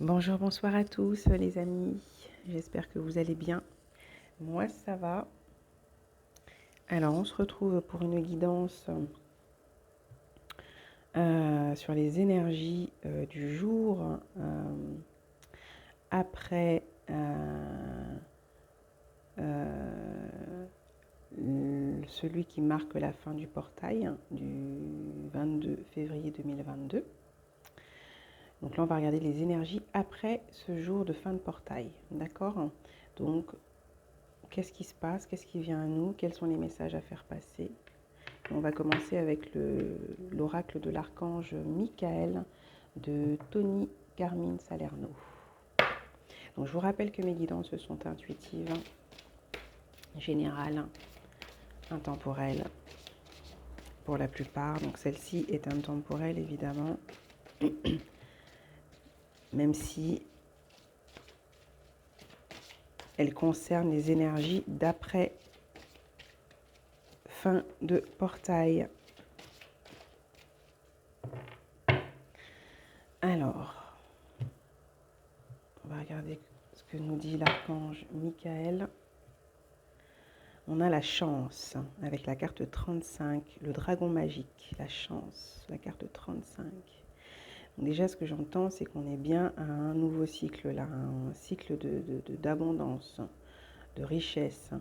Bonjour, bonsoir à tous les amis, j'espère que vous allez bien. Moi ça va. Alors on se retrouve pour une guidance sur les énergies du jour après celui qui marque la fin du portail du 22 février 2022. Donc là on va regarder les énergies après ce jour de fin de portail, d'accord? Donc qu'est-ce qui se passe? Qu'est-ce qui vient à nous? Quels sont les messages à faire passer? On va commencer avec l'oracle de l'archange Michael de Tony Carmine Salerno. Donc je vous rappelle que mes guidances sont intuitives, générales, intemporelles pour la plupart. Donc celle-ci est intemporelle évidemment, même si elle concerne les énergies d'après fin de portail. Alors, on va regarder ce que nous dit l'archange Michael. On a la chance avec la carte 35, le dragon magique, la chance, la carte 35. Donc déjà, ce que j'entends, c'est qu'on est bien à un nouveau cycle là, un cycle d'abondance, de richesse.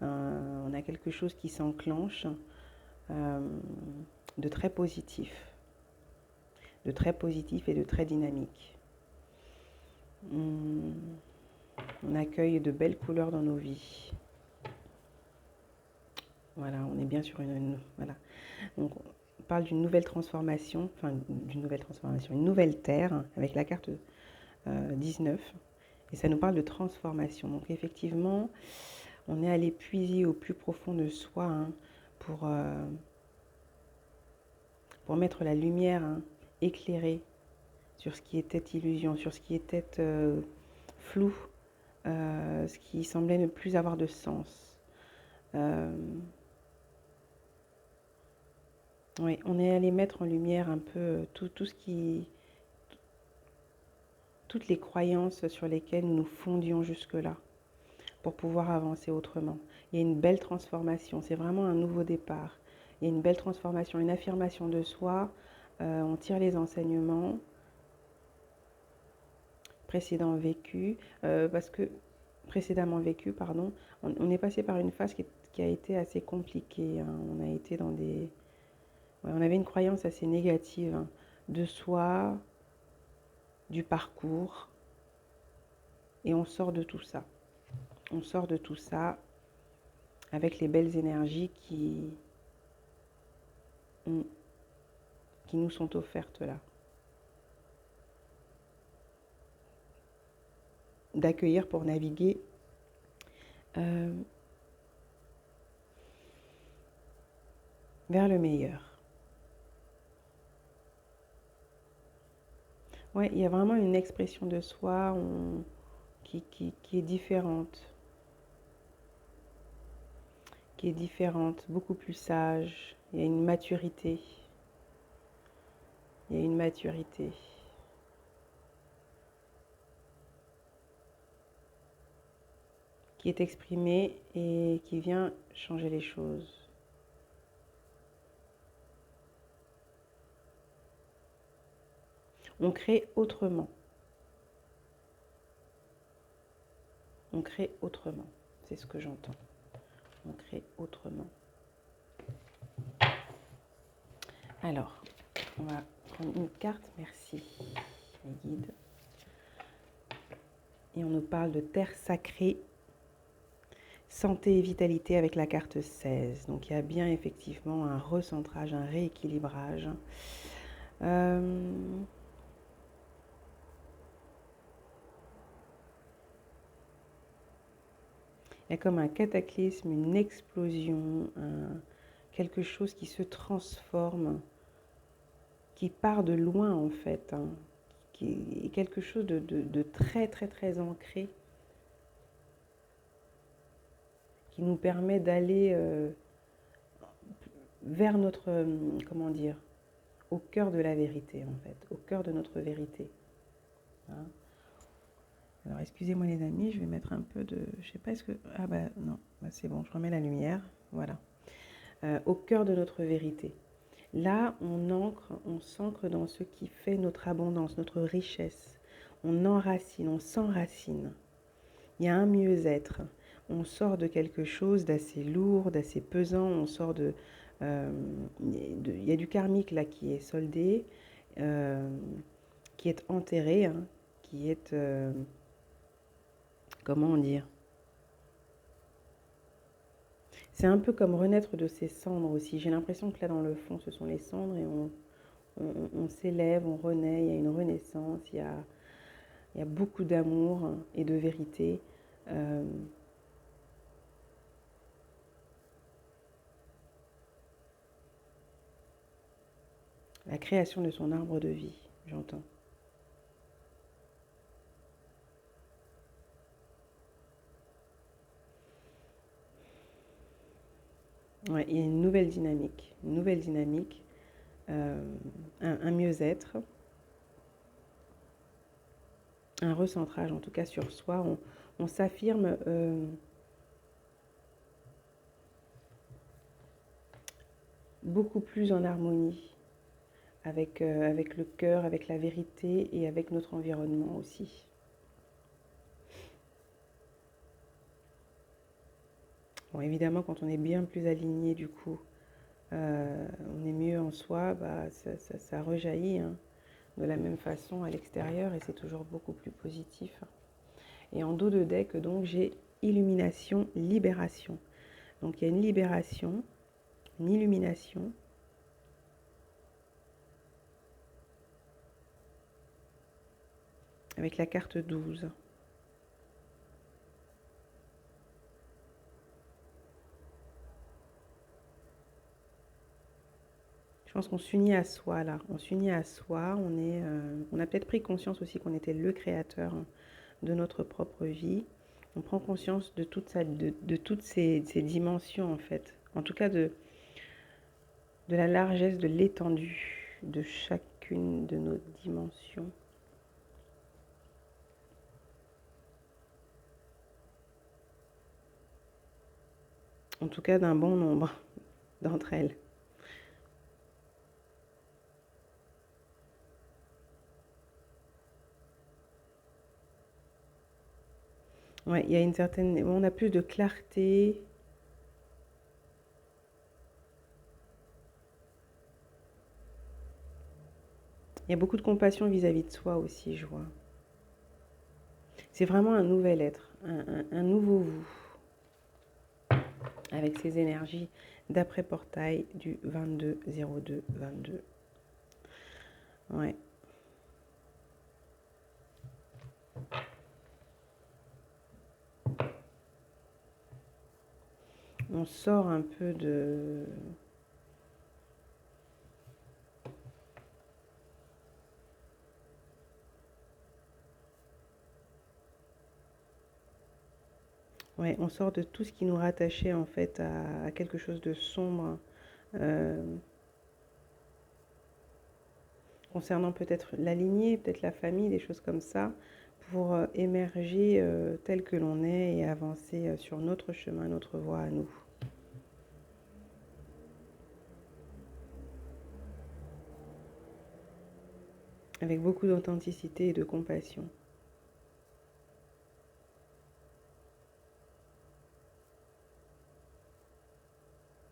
On a quelque chose qui s'enclenche de très positif et de très dynamique. On accueille de belles couleurs dans nos vies. Voilà, on est bien sur voilà. Donc, on parle d'une nouvelle transformation, une nouvelle terre avec la carte 19. Et ça nous parle de transformation. Donc, effectivement, on est allé puiser au plus profond de soi pour mettre la lumière éclairée sur ce qui était illusion, sur ce qui était flou, ce qui semblait ne plus avoir de sens. Oui, on est allé mettre en lumière un peu tout ce qui... toutes les croyances sur lesquelles nous nous fondions jusque-là pour pouvoir avancer autrement. Il y a une belle transformation, c'est vraiment un nouveau départ. Il y a une belle transformation, une affirmation de soi, on tire les enseignements précédemment vécus, on est passé par une phase qui a été assez compliquée. On a été dans des... Ouais, on avait une croyance assez négative de soi, du parcours, et on sort de tout ça. On sort de tout ça avec les belles énergies qui nous sont offertes là. D'accueillir pour naviguer vers le meilleur. Ouais, il y a vraiment une expression de soi qui est différente. Qui est différente, beaucoup plus sage. Il y a une maturité. Il y a une maturité. Qui est exprimée et qui vient changer les choses. On crée autrement. On crée autrement. C'est ce que j'entends. On crée autrement. Alors, on va prendre une carte. Merci, mes guides. Et on nous parle de terre sacrée, santé et vitalité avec la carte 16. Donc, il y a bien effectivement un recentrage, un rééquilibrage. Il y a comme un cataclysme, une explosion, quelque chose qui se transforme, qui part de loin en fait, qui est quelque chose de très très très ancré, qui nous permet d'aller vers notre, comment dire, au cœur de la vérité en fait, au cœur de notre vérité. Hein. Alors, excusez-moi les amis, je vais mettre un peu de... Je sais pas, est-ce que... Ah bah non, bah, c'est bon, je remets la lumière. Voilà. Au cœur de notre vérité. Là, on s'ancre dans ce qui fait notre abondance, notre richesse. On enracine, on s'enracine. Il y a un mieux-être. On sort de quelque chose d'assez lourd, d'assez pesant. On sort il y a du karmique là qui est soldé, euh, qui est enterré, hein, qui est... comment dire? C'est un peu comme renaître de ses cendres aussi. J'ai l'impression que là, dans le fond, ce sont les cendres et on s'élève, on renaît, il y a une renaissance, il y a beaucoup d'amour et de vérité. Euh, la création de son arbre de vie, j'entends. Ouais, il y a une nouvelle dynamique, euh, un mieux-être, un recentrage en tout cas sur soi. On s'affirme beaucoup plus en harmonie avec le cœur, avec la vérité et avec notre environnement aussi. Bon, évidemment, quand on est bien plus aligné, du coup, on est mieux en soi, bah, ça rejaillit hein, de la même façon à l'extérieur et c'est toujours beaucoup plus positif. Et en dos de deck, donc, j'ai illumination, libération. Donc, il y a une libération, une illumination. Avec la carte 12. Je pense qu'on s'unit à soi là. On s'unit à soi. On a peut-être pris conscience aussi qu'on était le créateur de notre propre vie. On prend conscience de toutes ces dimensions en fait. En tout cas de la largesse, de l'étendue de chacune de nos dimensions. En tout cas d'un bon nombre d'entre elles. Ouais, il y a une certaine... On a plus de clarté. Il y a beaucoup de compassion vis-à-vis de soi aussi, je vois. C'est vraiment un nouvel être, un nouveau vous, avec ces énergies d'après-portail du 22-02-22. Ouais. On sort un peu de... Ouais, on sort de tout ce qui nous rattachait en fait à quelque chose de sombre, euh, concernant peut-être la lignée, peut-être la famille, des choses comme ça, pour émerger tel que l'on est et avancer sur notre chemin, notre voie à nous. Avec beaucoup d'authenticité et de compassion.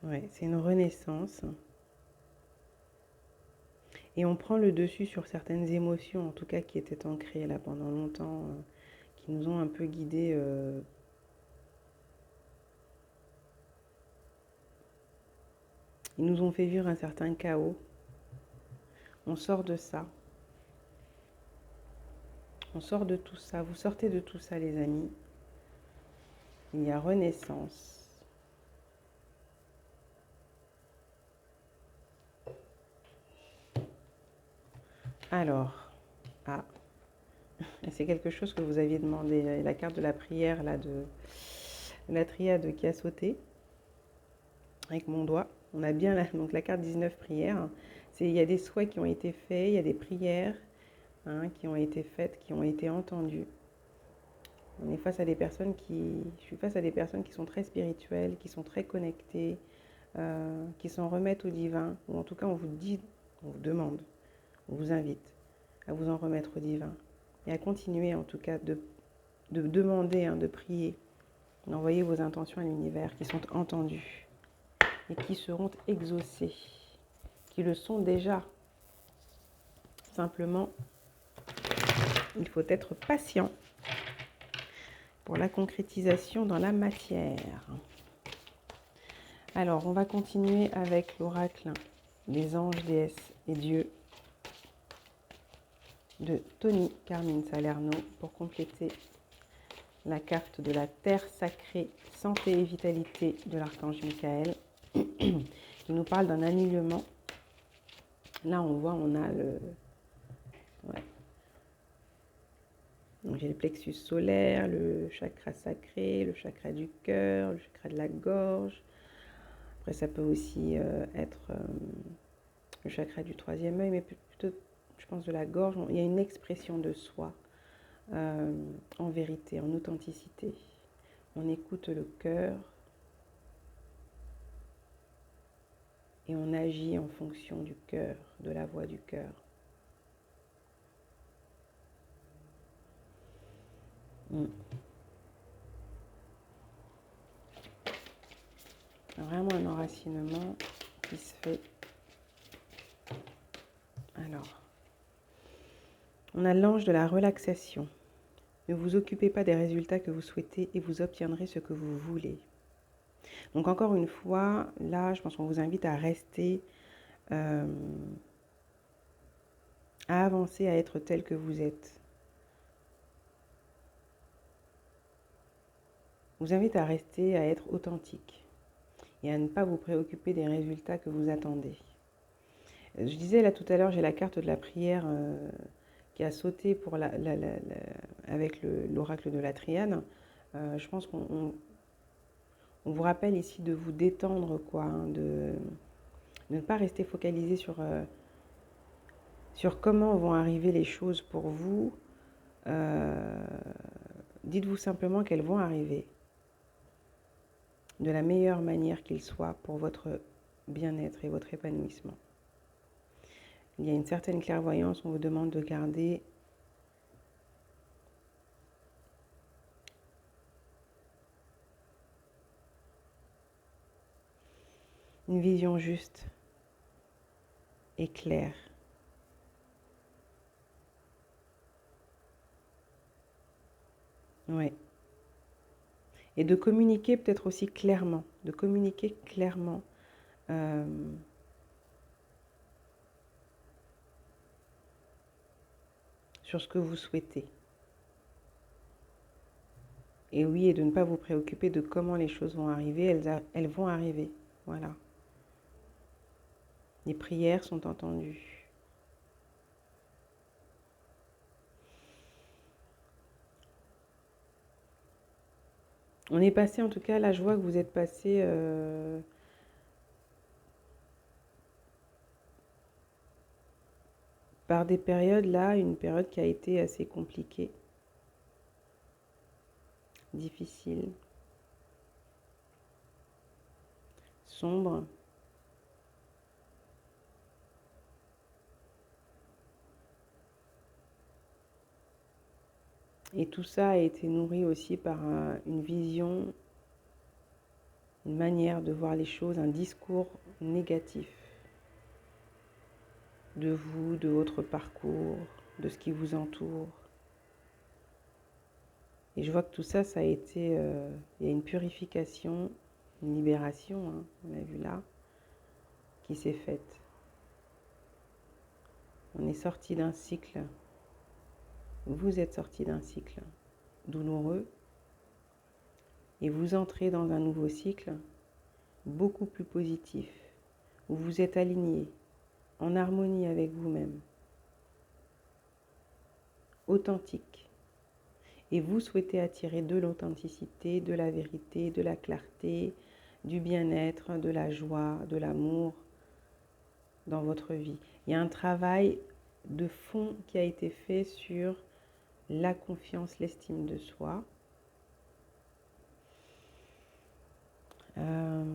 Ouais, c'est une renaissance. Et on prend le dessus sur certaines émotions, en tout cas qui étaient ancrées là pendant longtemps, qui nous ont un peu guidés. Ils nous ont fait vivre un certain chaos. On sort de ça. On sort de tout ça. Vous sortez de tout ça, les amis. Il y a renaissance. Alors, ah, c'est quelque chose que vous aviez demandé. La carte de la prière, là, de la triade qui a sauté avec mon doigt. On a bien donc la carte 19 prières. Il y a des souhaits qui ont été faits, il y a des prières hein, qui ont été faites, qui ont été entendues. On est face à des personnes je suis face à des personnes qui sont très spirituelles, qui sont très connectées, qui s'en remettent au divin, ou en tout cas on vous dit, on vous demande, on vous invite à vous en remettre au divin et à continuer en tout cas de demander, de prier, d'envoyer vos intentions à l'univers qui sont entendues et qui seront exaucées, qui le sont déjà. Simplement, il faut être patient pour la concrétisation dans la matière. Alors, on va continuer avec l'oracle des anges, déesses et dieux de Tony Carmine Salerno pour compléter la carte de la terre sacrée, santé et vitalité de l'archange Michael, qui nous parle d'un alignement. Là, on voit, on a le... Ouais. Donc, j'ai le plexus solaire, le chakra sacré, le chakra du cœur, le chakra de la gorge. Après, ça peut aussi être le chakra du troisième œil, mais plutôt, je pense, de la gorge. Il y a une expression de soi en vérité, en authenticité. On écoute le cœur et on agit en fonction du cœur, de la voix du cœur. Vraiment un enracinement qui se fait. Alors, on a l'ange de la relaxation. Ne vous occupez pas des résultats que vous souhaitez et vous obtiendrez ce que vous voulez. Donc encore une fois, là, je pense qu'on vous invite à rester, à avancer, à être tel que vous êtes. Je vous invite à rester, à être authentique et à ne pas vous préoccuper des résultats que vous attendez. Je disais là tout à l'heure, j'ai la carte de la prière qui a sauté pour avec l'oracle de la Triade. Je pense qu'on vous rappelle ici de vous détendre, quoi, de ne pas rester focalisé sur comment vont arriver les choses pour vous. Dites-vous simplement qu'elles vont arriver de la meilleure manière qu'il soit pour votre bien-être et votre épanouissement. Il y a une certaine clairvoyance, on vous demande de garder une vision juste et claire. Oui. Et de communiquer peut-être aussi clairement, sur ce que vous souhaitez. Et oui, et de ne pas vous préoccuper de comment les choses vont arriver, elles vont arriver. Voilà. Les prières sont entendues. On est passé, en tout cas, là je vois que vous êtes passé par des périodes là, une période qui a été assez compliquée, difficile, sombre. Et tout ça a été nourri aussi par une vision, une manière de voir les choses, un discours négatif de vous, de votre parcours, de ce qui vous entoure. Et je vois que tout ça, ça a été, il y a une purification, une libération, hein, on a vu là, qui s'est faite. On est sorti d'un cycle, vous êtes sorti d'un cycle douloureux et vous entrez dans un nouveau cycle beaucoup plus positif, où vous êtes aligné, en harmonie avec vous-même, authentique. Et vous souhaitez attirer de l'authenticité, de la vérité, de la clarté, du bien-être, de la joie, de l'amour dans votre vie. Il y a un travail de fond qui a été fait sur la confiance, l'estime de soi, Euh,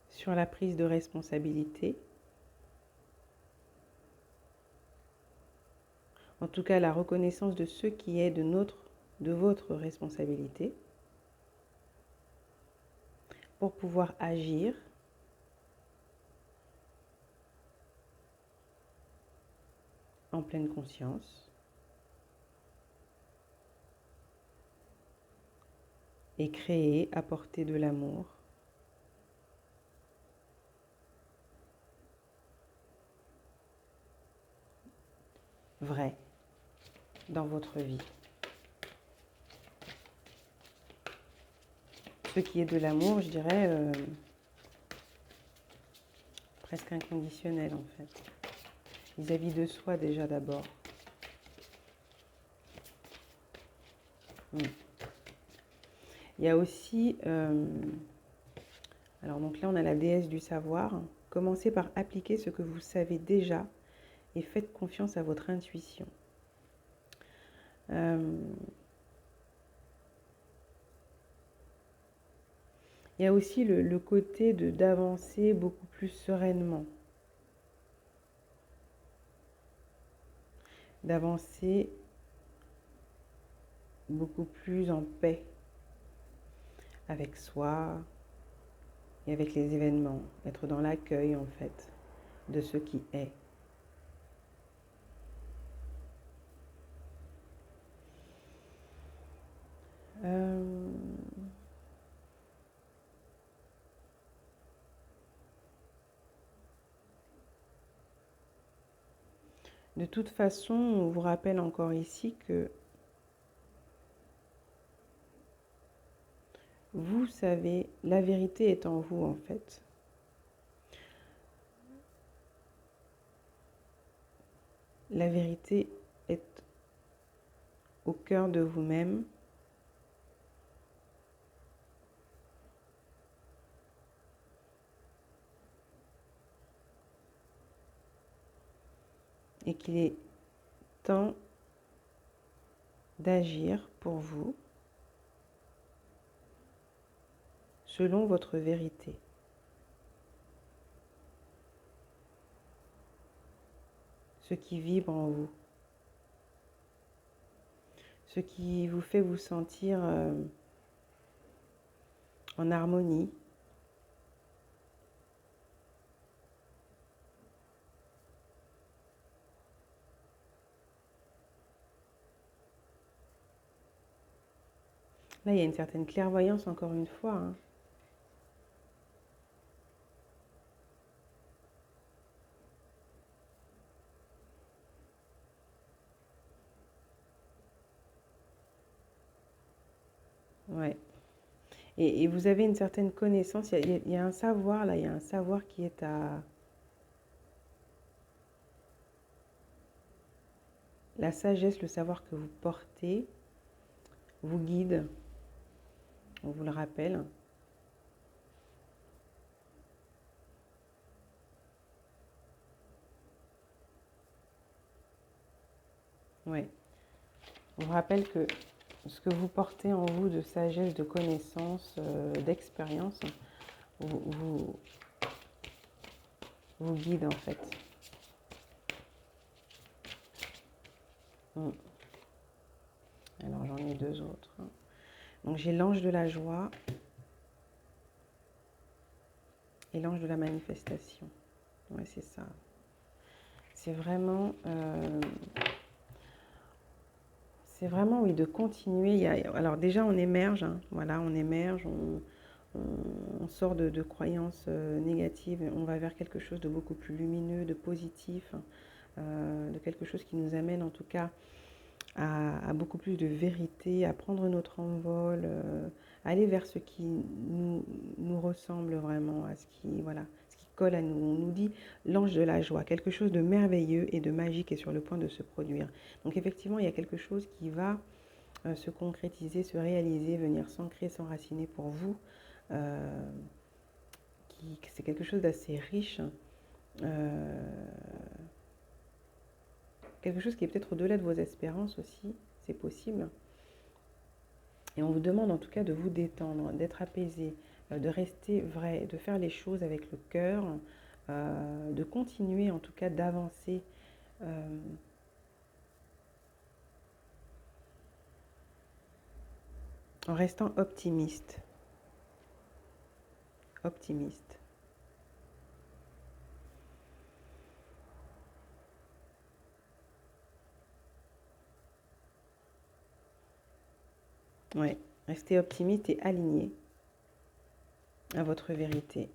sur la prise de responsabilité, en tout cas la reconnaissance de ce qui est de votre responsabilité, pour pouvoir agir en pleine conscience et créer, apporter de l'amour vrai dans votre vie. Ce qui est de l'amour, je dirais, presque inconditionnel en fait, vis-à-vis de soi déjà d'abord. Il y a aussi, alors donc là on a la déesse du savoir, commencez par appliquer ce que vous savez déjà et faites confiance à votre intuition. Il y a aussi le côté d'avancer beaucoup plus sereinement, d'avancer beaucoup plus en paix avec soi et avec les événements, être dans l'accueil en fait de ce qui est. De toute façon, on vous rappelle encore ici que vous savez, la vérité est en vous en fait. La vérité est au cœur de vous-même. Et qu'il est temps d'agir pour vous selon votre vérité. Ce qui vibre en vous. Ce qui vous fait vous sentir en harmonie. Là, il y a une certaine clairvoyance encore une fois. Hein. Ouais. Et vous avez une certaine connaissance, il y a un savoir là, il y a un savoir qui est à... La sagesse, le savoir que vous portez, vous guide, on vous le rappelle. Ouais. On vous rappelle que ce que vous portez en vous de sagesse, de connaissance, d'expérience, vous guide en fait. Alors j'en ai deux autres. Donc j'ai l'ange de la joie et l'ange de la manifestation. Ouais, c'est ça. C'est vraiment, oui, de continuer. Alors déjà, on émerge, hein, voilà, on émerge, on sort de croyances négatives, on va vers quelque chose de beaucoup plus lumineux, de positif, de quelque chose qui nous amène en tout cas à beaucoup plus de vérité, à prendre notre envol, aller vers ce qui nous ressemble vraiment, à ce qui, voilà, ce qui colle à nous. On nous dit l'ange de la joie, quelque chose de merveilleux et de magique est sur le point de se produire. Donc effectivement, il y a quelque chose qui va se concrétiser, se réaliser, venir s'ancrer, s'enraciner pour vous. C'est quelque chose d'assez riche. quelque chose qui est peut-être au-delà de vos espérances aussi, c'est possible. Et on vous demande en tout cas de vous détendre, d'être apaisé, de rester vrai, de faire les choses avec le cœur, de continuer en tout cas d'avancer en restant optimiste. Optimiste. Ouais, restez optimiste et aligné à votre vérité,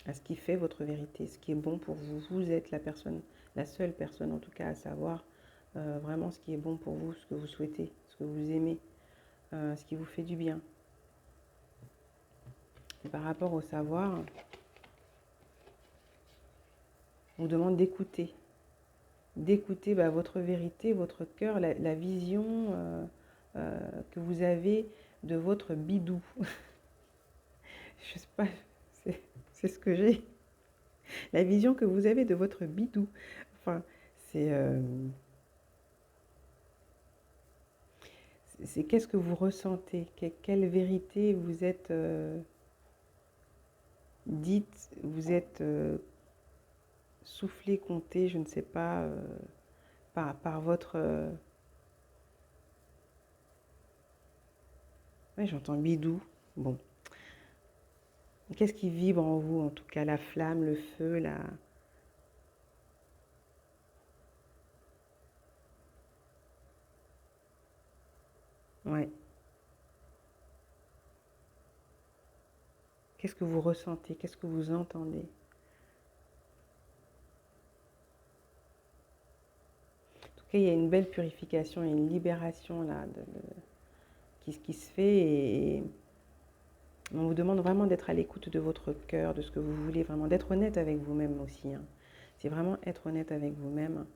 à ce qui fait votre vérité, ce qui est bon pour vous. Vous êtes la personne, la seule personne en tout cas à savoir vraiment ce qui est bon pour vous, ce que vous souhaitez, ce que vous aimez, ce qui vous fait du bien. Et par rapport au savoir, on vous demande d'écouter. D'écouter votre vérité, votre cœur, la vision que vous avez de votre bidou. Je sais pas, c'est ce que j'ai. La vision que vous avez de votre bidou. Enfin, c'est qu'est-ce que vous ressentez, quelle vérité vous êtes dite, vous êtes soufflé, compté, je ne sais pas, par votre... ouais, j'entends bidou. Bon. Qu'est-ce qui vibre en vous, en tout cas, la flamme, le feu, la... Ouais. Qu'est-ce que vous ressentez? Qu'est-ce que vous entendez? En tout cas, il y a une belle purification et une libération là qui se fait et on vous demande vraiment d'être à l'écoute de votre cœur, de ce que vous voulez, vraiment d'être honnête avec vous-même aussi. Hein. C'est vraiment être honnête avec vous-même.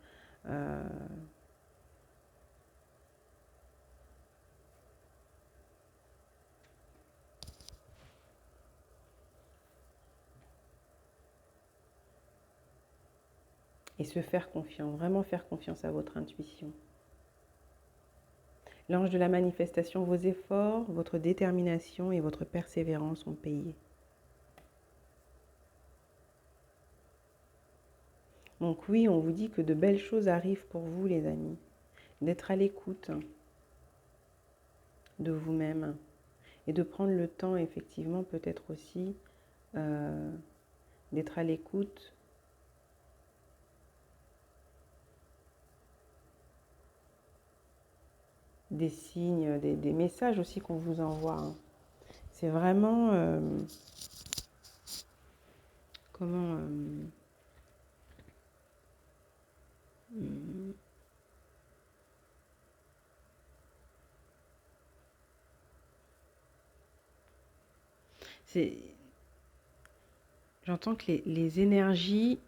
Et se faire confiance, vraiment faire confiance à votre intuition. L'ange de la manifestation, vos efforts, votre détermination et votre persévérance sont payés. Donc oui, on vous dit que de belles choses arrivent pour vous, les amis. D'être à l'écoute de vous-même et de prendre le temps, effectivement, peut-être aussi, d'être à l'écoute des signes, des messages aussi qu'on vous envoie. Hein. C'est vraiment... comment... J'entends que les énergies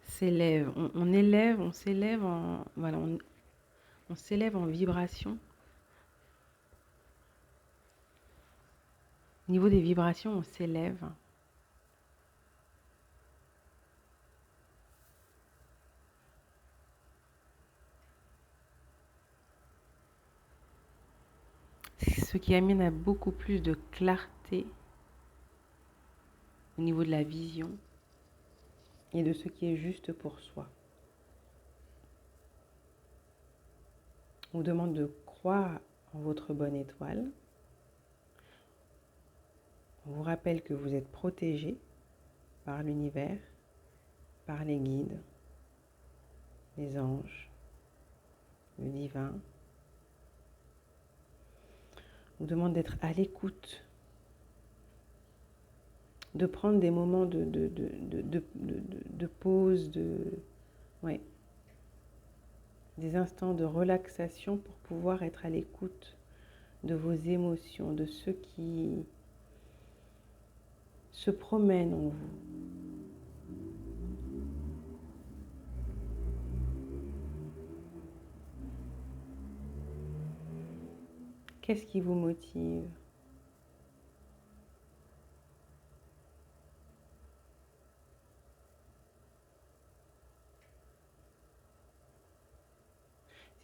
s'élèvent. On élève, on s'élève en... Voilà, on s'élève en vibration. Au niveau des vibrations, on s'élève. Ce qui amène à beaucoup plus de clarté au niveau de la vision et de ce qui est juste pour soi. On vous demande de croire en votre bonne étoile. On vous rappelle que vous êtes protégé par l'univers, par les guides, les anges, le divin. On vous demande d'être à l'écoute, de prendre des moments de pause, ouais, des instants de relaxation pour pouvoir être à l'écoute de vos émotions, de ce qui se promène en vous. Qu'est-ce qui vous motive?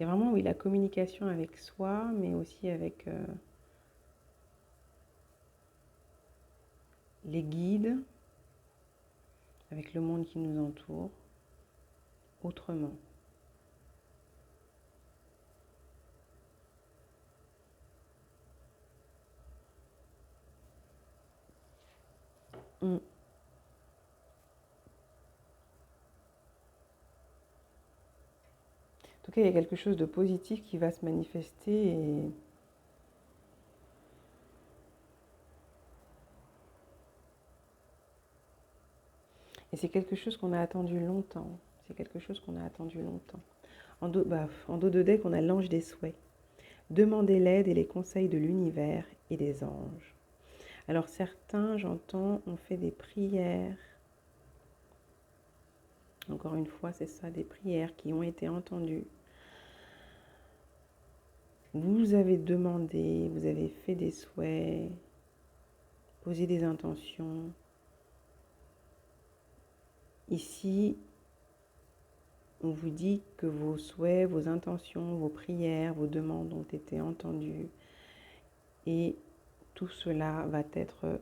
C'est vraiment, oui, la communication avec soi, mais aussi avec les guides, avec le monde qui nous entoure, autrement. Mm. En tout cas, il y a quelque chose de positif qui va se manifester et c'est quelque chose qu'on a attendu longtemps. C'est quelque chose qu'on a attendu longtemps. En dos de deck, on a l'ange des souhaits. Demandez l'aide et les conseils de l'univers et des anges. Alors certains, j'entends, ont fait des prières. Encore une fois, c'est ça, des prières qui ont été entendues. Vous avez demandé, vous avez fait des souhaits, posé des intentions. Ici, on vous dit que vos souhaits, vos intentions, vos prières, vos demandes ont été entendues et tout cela va être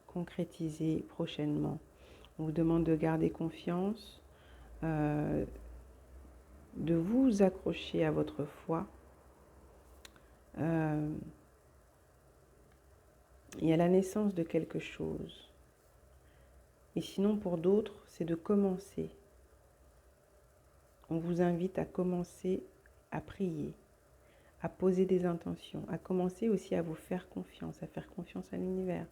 concrétisé prochainement. On vous demande de garder confiance, de vous accrocher à votre foi et à la naissance de quelque chose. Et sinon, pour d'autres, c'est de commencer. On vous invite à commencer à prier, à poser des intentions, à commencer aussi à vous faire confiance, à faire confiance à l'univers.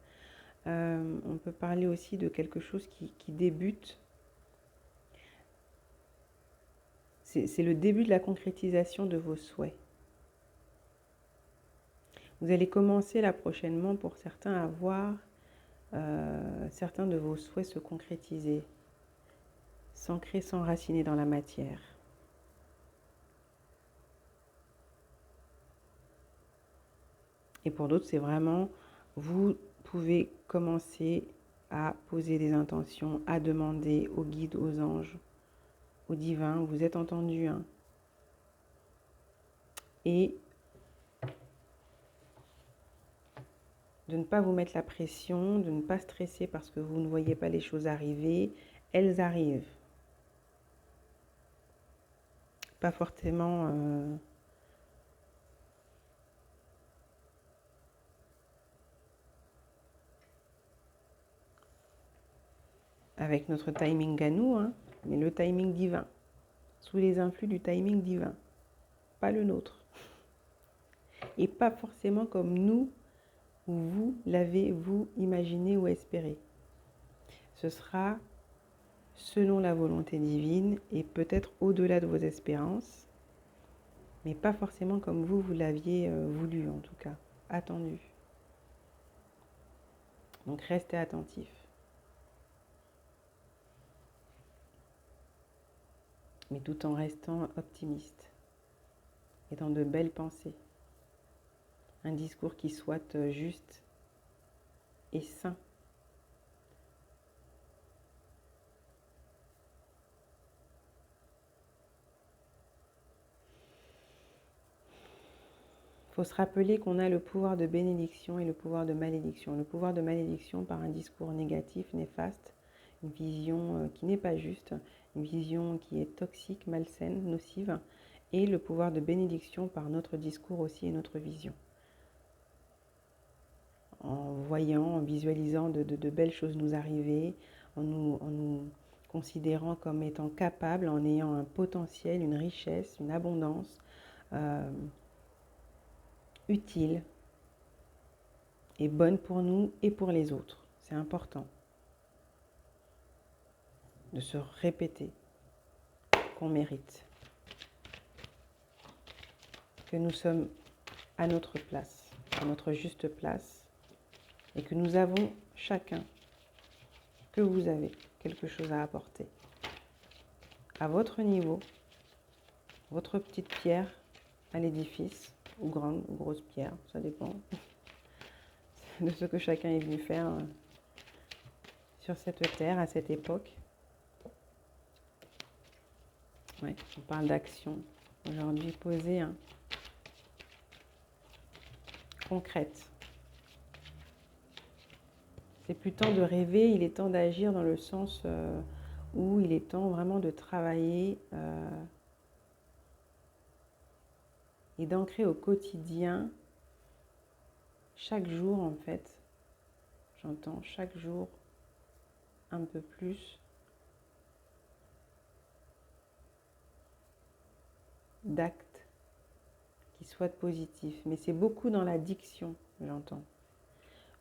On peut parler aussi de quelque chose qui débute. C'est le début de la concrétisation de vos souhaits. Vous allez commencer là prochainement pour certains à voir certains de vos souhaits se concrétiser, s'ancrer, s'enraciner dans la matière. Et pour d'autres, c'est vraiment, vous pouvez commencer à poser des intentions, à demander aux guides, aux anges, aux divins, vous êtes entendus, hein. Et de ne pas vous mettre la pression, de ne pas stresser parce que vous ne voyez pas les choses arriver. Elles arrivent. Pas forcément avec notre timing à nous, hein, mais le timing divin. Sous les influx du timing divin. Pas le nôtre. Et pas forcément comme nous ou vous l'avez, vous, imaginé ou espéré. Ce sera selon la volonté divine et peut-être au-delà de vos espérances, mais pas forcément comme vous l'aviez voulu en tout cas, attendu. Donc restez attentifs. Mais tout en restant optimiste et dans de belles pensées. Un discours qui soit juste et sain. Il faut se rappeler qu'on a le pouvoir de bénédiction et le pouvoir de malédiction. Le pouvoir de malédiction par un discours négatif, néfaste, une vision qui n'est pas juste, une vision qui est toxique, malsaine, nocive, et le pouvoir de bénédiction par notre discours aussi et notre vision. En voyant, en visualisant de belles choses nous arriver, en nous considérant comme étant capables, en ayant un potentiel, une richesse, une abondance utile et bonne pour nous et pour les autres. C'est important de se répéter qu'on mérite, que nous sommes à notre place, à notre juste place, et que nous avons chacun, que vous avez, quelque chose à apporter. À votre niveau, votre petite pierre à l'édifice, ou grande ou grosse pierre, ça dépend de ce que chacun est venu faire sur cette terre à cette époque. Ouais, on parle d'action. aujourd'hui posée, hein, concrète. C'est plus temps de rêver, il est temps d'agir dans le sens où il est temps vraiment de travailler et d'ancrer au quotidien, chaque jour en fait, j'entends chaque jour un peu plus d'actes qui soient positifs. Mais c'est beaucoup dans la diction, j'entends.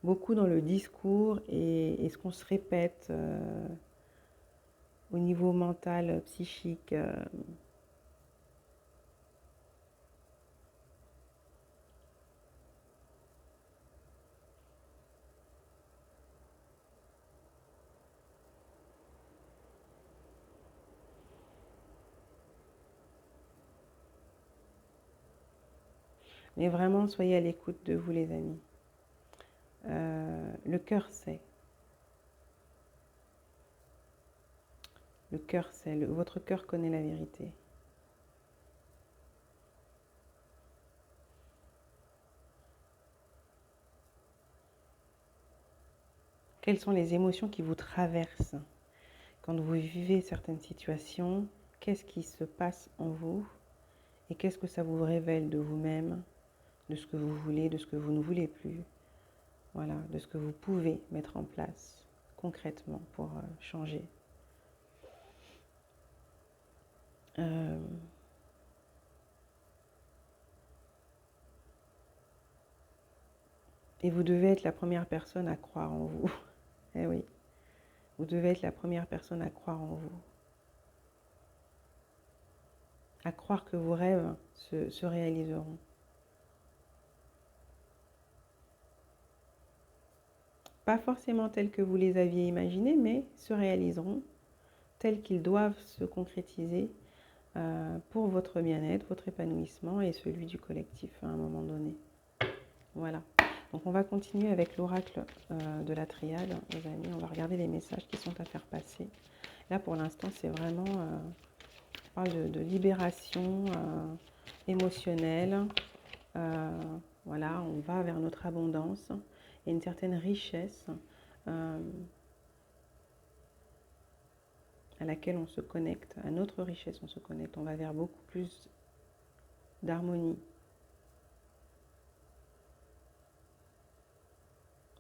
Beaucoup dans le discours et ce qu'on se répète au niveau mental, psychique. Mais vraiment, soyez à l'écoute de vous, les amis. Le cœur sait. Le cœur sait. Votre cœur connaît la vérité. Quelles sont les émotions qui vous traversent quand vous vivez certaines situations? Qu'est-ce qui se passe en vous? Et qu'est-ce que ça vous révèle de vous-même, de ce que vous voulez, de ce que vous ne voulez plus? Voilà, de ce que vous pouvez mettre en place concrètement pour changer. Et vous devez être la première personne à croire en vous. Eh oui, vous devez être la première personne à croire en vous. À croire que vos rêves se réaliseront. Pas forcément tels que vous les aviez imaginés, mais se réaliseront tels qu'ils doivent se concrétiser pour votre bien-être, votre épanouissement et celui du collectif à un moment donné. Voilà. Donc on va continuer avec l'oracle de la triade, les amis. On va regarder les messages qui sont à faire passer. Là, pour l'instant, c'est vraiment... on parle de libération émotionnelle. Voilà, on va vers notre abondance et une certaine richesse à laquelle on se connecte, à notre richesse on se connecte. On va vers beaucoup plus d'harmonie.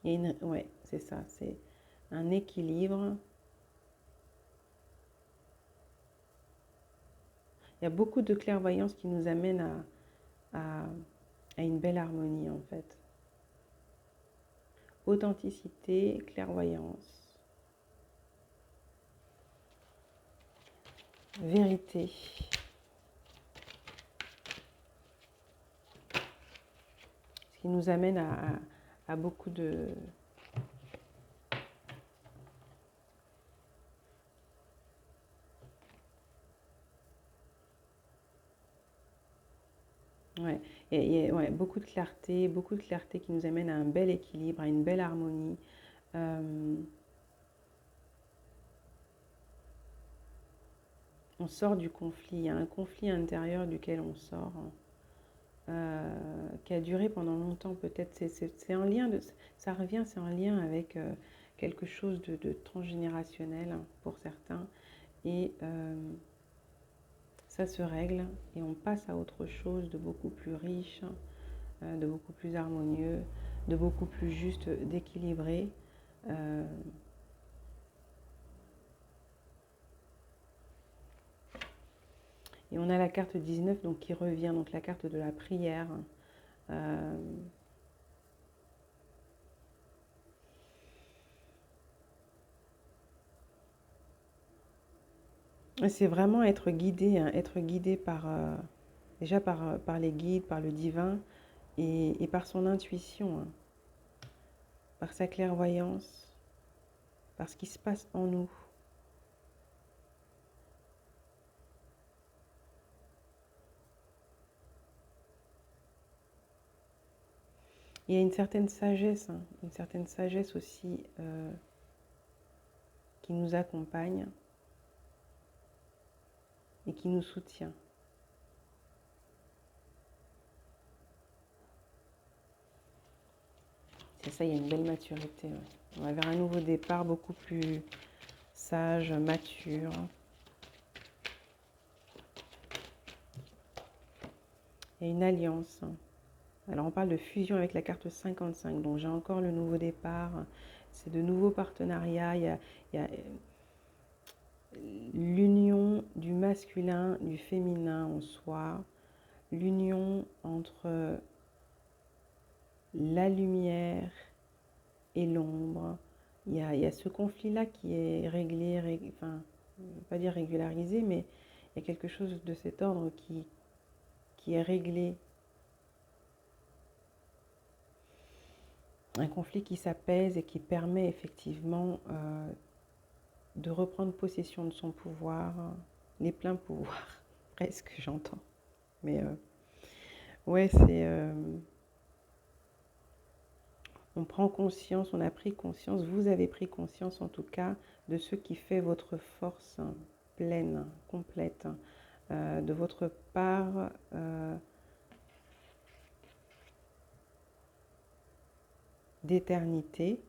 Ouais, c'est ça, c'est un équilibre. Il y a beaucoup de clairvoyance qui nous amène à une belle harmonie en fait. Authenticité, clairvoyance, vérité. Ce qui nous amène à beaucoup de... Ouais, ouais, beaucoup de clarté qui nous amène à un bel équilibre, à une belle harmonie. On sort du conflit, il y a un conflit intérieur duquel on sort, qui a duré pendant longtemps peut-être. C'est en lien, ça revient, c'est en lien avec quelque chose de transgénérationnel pour certains. Et ça se règle et on passe à autre chose de beaucoup plus riche, de beaucoup plus harmonieux, de beaucoup plus juste, d'équilibré. Et on a la carte 19 donc, qui revient, donc la carte de la prière. C'est vraiment être guidé, hein, être guidé par, déjà par les guides, par le divin et par son intuition, hein, par sa clairvoyance, par ce qui se passe en nous. Il y a une certaine sagesse, hein, une certaine sagesse aussi qui nous accompagne et qui nous soutient. C'est ça, il y a une belle maturité. Ouais. On va vers un nouveau départ beaucoup plus sage, mature. Et une alliance. Alors on parle de fusion avec la carte 55, donc j'ai encore le nouveau départ. C'est de nouveaux partenariats. Il y a l'union du masculin, du féminin en soi, l'union entre la lumière et l'ombre. Il y a ce conflit-là qui est réglé, enfin, je ne veux pas dire régularisé, mais il y a quelque chose de cet ordre qui est réglé. Un conflit qui s'apaise et qui permet effectivement de reprendre possession de son pouvoir, les pleins pouvoirs, presque j'entends. Mais ouais, c'est... on prend conscience, on a pris conscience, vous avez pris conscience en tout cas de ce qui fait votre force pleine, complète, de votre part d'éternité.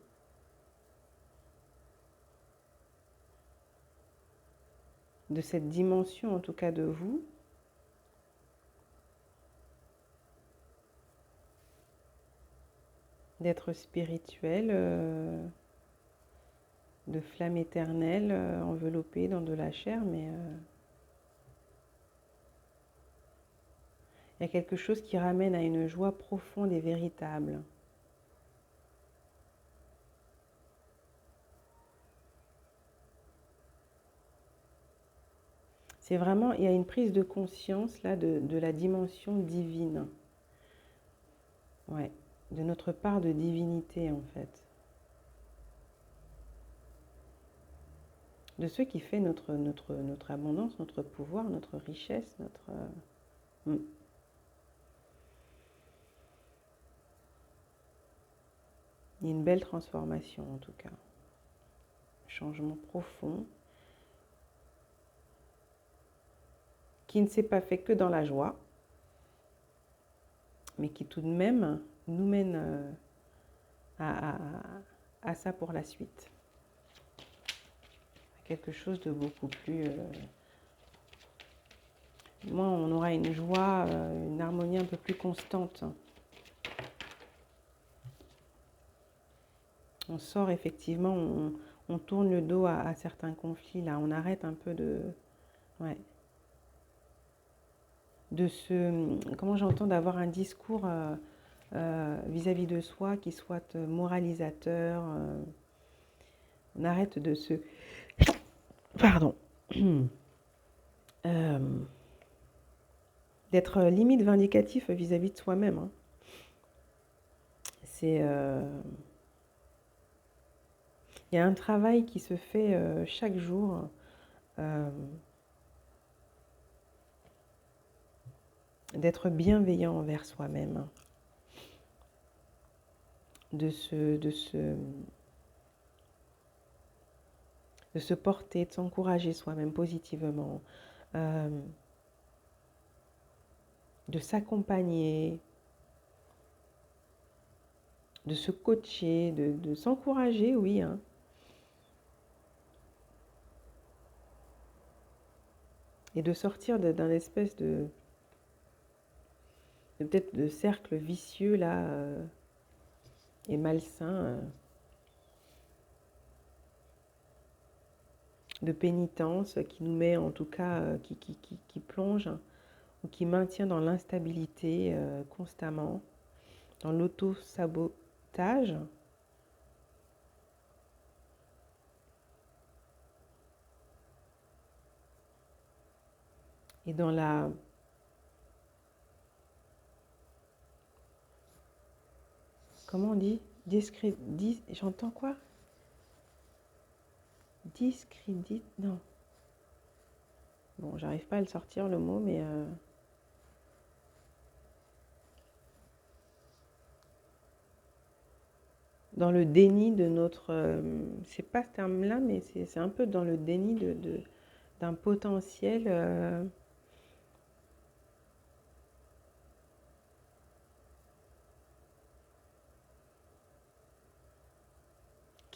De cette dimension en tout cas de vous. D'être spirituel, de flamme éternelle, enveloppée dans de la chair, mais il y a quelque chose qui ramène à une joie profonde et véritable. C'est vraiment, il y a une prise de conscience là de la dimension divine. Ouais, de notre part de divinité en fait. De ce qui fait notre abondance, notre pouvoir, notre richesse, notre... Il y a une belle transformation en tout cas. Changement profond. Qui ne s'est pas fait que dans la joie, mais qui tout de même nous mène à ça pour la suite. Quelque chose de beaucoup plus... Moi, on aura une joie, une harmonie un peu plus constante. On sort effectivement, on tourne le dos à certains conflits, là. On arrête un peu de... Ouais. De ce... Comment j'entends d'avoir un discours vis-à-vis de soi qui soit moralisateur. On arrête de se... Pardon. D'être limite vindicatif vis-à-vis de soi-même. Hein. C'est... Il y a un travail qui se fait chaque jour d'être bienveillant envers soi-même, de se porter, de s'encourager soi-même positivement, de s'accompagner, de se coacher, de s'encourager, oui. Hein. Et de sortir d'un espèce de peut-être de cercle vicieux là et malsain de pénitence qui nous met en tout cas qui plonge ou qui maintient dans l'instabilité constamment, dans l'auto-sabotage. Et dans la... Comment on dit? J'entends quoi? Discrédit... Non. Bon, j'arrive pas à le sortir le mot, mais... Dans le déni de notre... c'est pas ce terme-là, mais c'est un peu dans le déni d'un potentiel...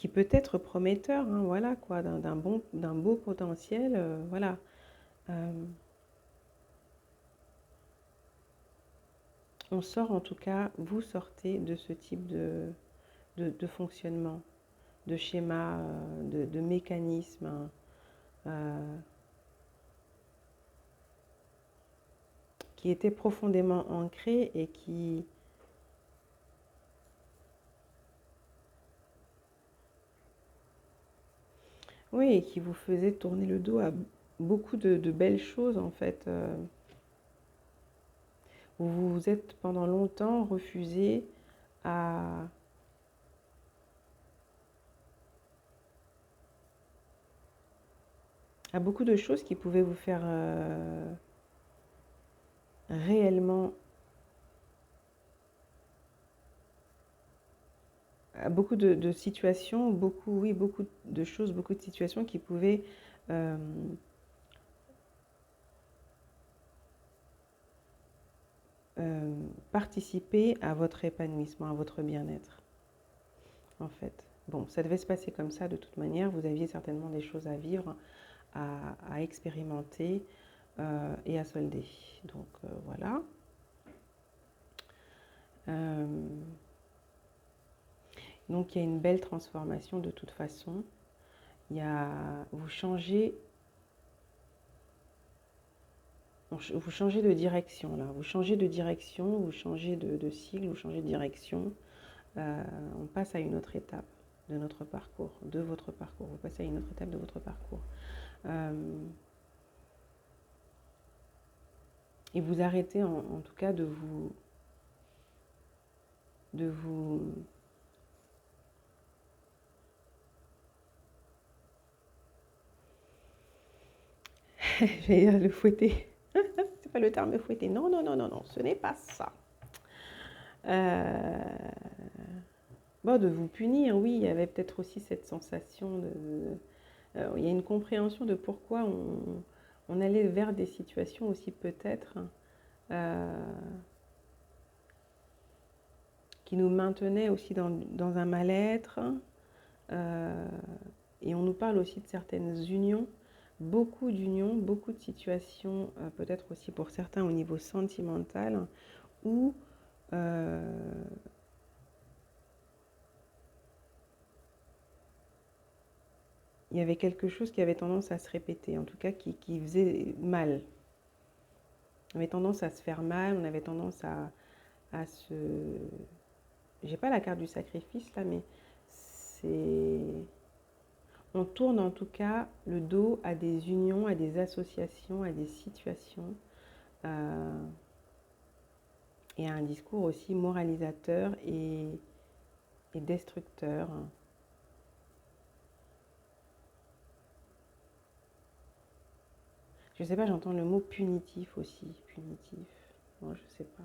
qui peut être prometteur, hein, voilà quoi, d'un beau potentiel, voilà. On sort en tout cas, vous sortez de ce type de fonctionnement, de schéma, de mécanisme, hein, qui était profondément ancré et qui, oui, et qui vous faisait tourner le dos à beaucoup de belles choses en fait. Vous vous êtes pendant longtemps refusé à, à beaucoup de choses qui pouvaient vous faire réellement, à beaucoup de situations, beaucoup, oui, beaucoup de choses, beaucoup de situations qui pouvaient euh, participer à votre épanouissement, à votre bien-être, en fait. Bon, ça devait se passer comme ça de toute manière. Vous aviez certainement des choses à vivre, à expérimenter et à solder. Donc voilà. Donc il y a une belle transformation de toute façon. Vous changez de direction là. Vous changez de direction, vous changez de cycle, vous changez de direction. On passe à une autre étape de notre parcours, de votre parcours. Vous passez à une autre étape de votre parcours. Et vous arrêtez en tout cas de vous j'allais dire le fouetter. C'est pas le terme fouetter. Non, non, non, non, non, ce n'est pas ça. Bon, de vous punir, oui, il y avait peut-être aussi cette sensation il y a une compréhension de pourquoi on allait vers des situations aussi peut-être qui nous maintenaient aussi dans un mal-être. Et on nous parle aussi de certaines unions, beaucoup d'unions, beaucoup de situations, peut-être aussi pour certains au niveau sentimental, où il y avait quelque chose qui avait tendance à se répéter, en tout cas qui faisait mal. On avait tendance à se faire mal, on avait tendance à se... J'ai pas la carte du sacrifice là, mais c'est... On tourne en tout cas le dos à des unions, à des associations, à des situations et à un discours aussi moralisateur et destructeur. Je sais pas, j'entends le mot punitif aussi, punitif. Bon, je sais pas.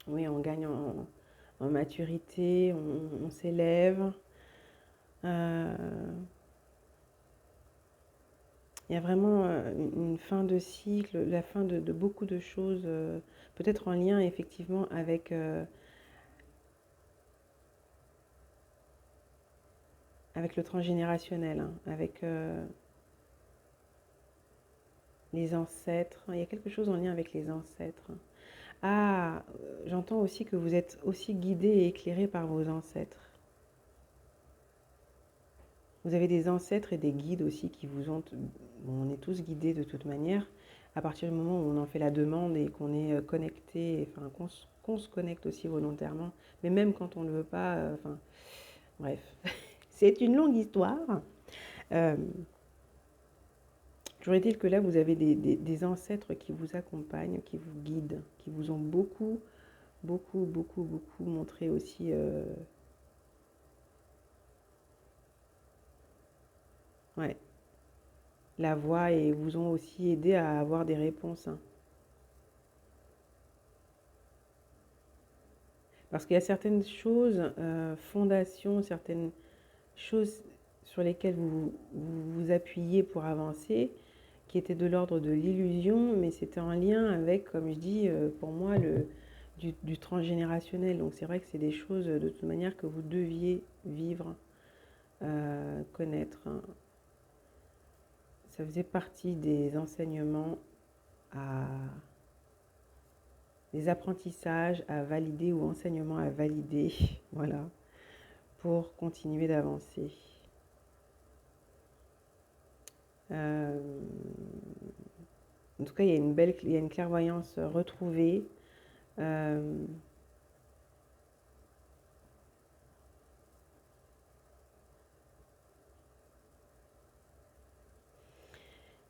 Oui, on gagne en maturité, on s'élève. Il y a vraiment une fin de cycle, la fin de beaucoup de choses, peut-être en lien effectivement avec le transgénérationnel, hein, avec les ancêtres. Il y a quelque chose en lien avec les ancêtres. Ah, j'entends aussi que vous êtes aussi guidé et éclairé par vos ancêtres. Vous avez des ancêtres et des guides aussi qui vous ont... Bon, on est tous guidés de toute manière. À partir du moment où on en fait la demande et qu'on est connecté, enfin qu'on se connecte aussi volontairement, mais même quand on ne le veut pas, enfin bref, c'est une longue histoire. Toujours est-il que là, vous avez des ancêtres qui vous accompagnent, qui vous guident, qui vous ont beaucoup, beaucoup, beaucoup, beaucoup montré aussi ouais, la voie et vous ont aussi aidé à avoir des réponses, hein. Parce qu'il y a certaines choses, fondations, certaines choses sur lesquelles vous appuyez pour avancer, qui étaient de l'ordre de l'illusion, mais c'était en lien avec, comme je dis, pour moi, du transgénérationnel. Donc c'est vrai que c'est des choses de toute manière que vous deviez vivre, connaître, hein. Ça faisait partie des enseignements, des apprentissages à valider ou enseignements à valider, voilà, pour continuer d'avancer. En tout cas, il y a une clairvoyance retrouvée.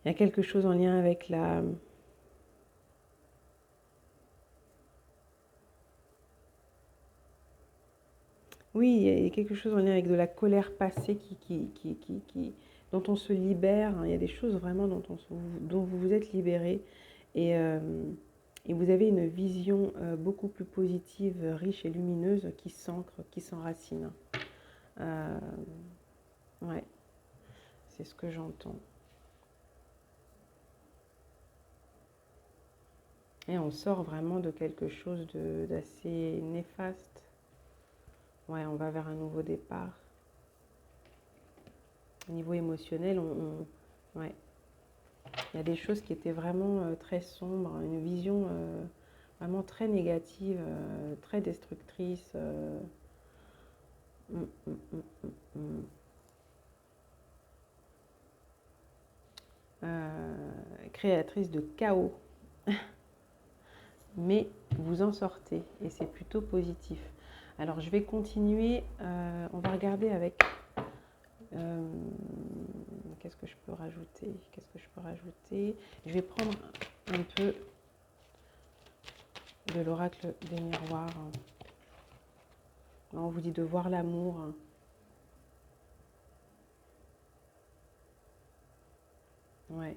Il y a quelque chose en lien avec oui, il y a quelque chose en lien avec de la colère passée dont on se libère, hein. Il y a des choses vraiment dont vous vous êtes libéré et, et vous avez une vision beaucoup plus positive, riche et lumineuse qui s'ancre, qui s'enracine. Ouais, c'est ce que j'entends. Et on sort vraiment de quelque chose d'assez néfaste. Ouais, on va vers un nouveau départ. Au niveau émotionnel, ouais. Il y a des choses qui étaient vraiment très sombres, une vision vraiment très négative, très destructrice. Mm, mm, mm, mm, mm. Créatrice de chaos. Mais vous en sortez et c'est plutôt positif. Alors je vais continuer, on va regarder avec... qu'est-ce que je peux rajouter? Je vais prendre un peu de l'oracle des miroirs. On vous dit de voir l'amour. Ouais.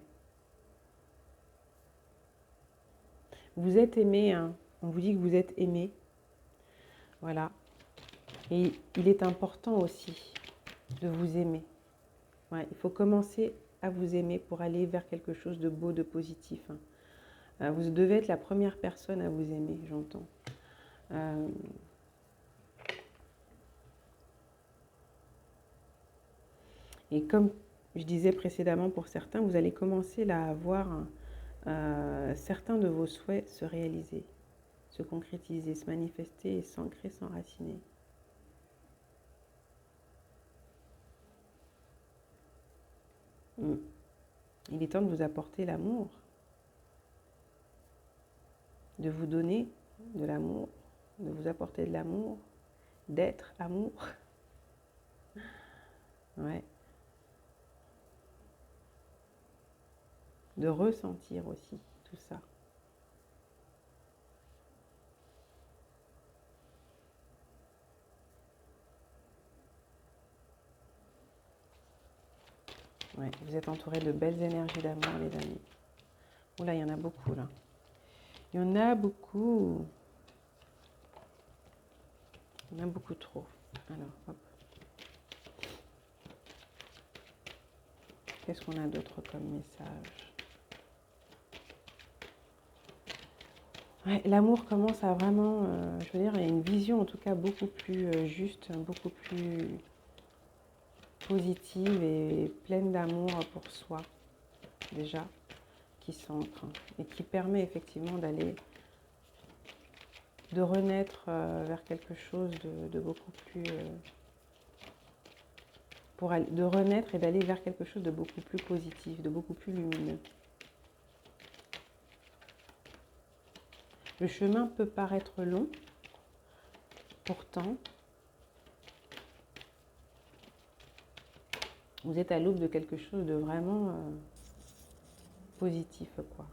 Vous êtes aimé, hein. On vous dit que vous êtes aimé. Voilà. Et il est important aussi de vous aimer. Ouais, il faut commencer à vous aimer pour aller vers quelque chose de beau, de positif, hein. Vous devez être la première personne à vous aimer, j'entends. Et comme je disais précédemment pour certains, vous allez commencer là à voir certains de vos souhaits se réaliser, se concrétiser, se manifester et s'ancrer, s'enraciner. Il est temps de vous apporter l'amour, de vous donner de l'amour, de vous apporter de l'amour, d'être amour. Ouais. De ressentir aussi tout ça. Ouais, vous êtes entouré de belles énergies d'amour, les amis. Oula, il y en a beaucoup là. Il y en a beaucoup. Il y en a beaucoup trop. Alors, hop. Qu'est-ce qu'on a d'autre comme message? Ouais, l'amour commence à vraiment, je veux dire, il y a une vision en tout cas beaucoup plus juste, beaucoup plus positive et pleine d'amour pour soi, déjà, qui s'ancre et qui permet effectivement de renaître vers quelque chose de beaucoup plus... de renaître et d'aller vers quelque chose de beaucoup plus positif, de beaucoup plus lumineux. Le chemin peut paraître long, pourtant, vous êtes à l'aube de quelque chose de vraiment positif, quoi.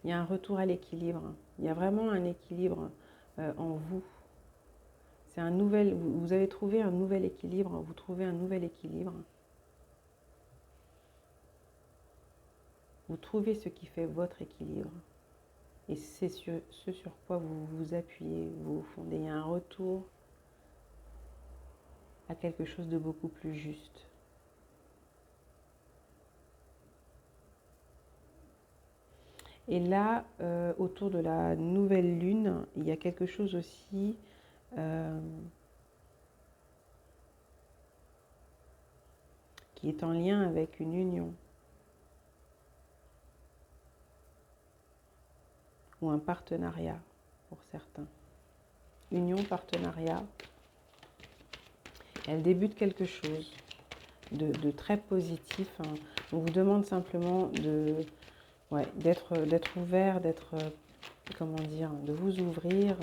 Il y a un retour à l'équilibre. Il y a vraiment un équilibre en vous. C'est un nouvel. Vous avez trouvé un nouvel équilibre. Vous trouvez un nouvel équilibre. Vous trouvez ce qui fait votre équilibre. Et c'est ce sur quoi vous vous appuyez, vous vous fondez. Il y a un retour à quelque chose de beaucoup plus juste. Et là, autour de la nouvelle lune, il y a quelque chose aussi qui est en lien avec une union ou un partenariat pour certains. Union, partenariat, elle débute quelque chose de très positif. Hein. On vous demande simplement d'être ouvert, comment dire, de vous ouvrir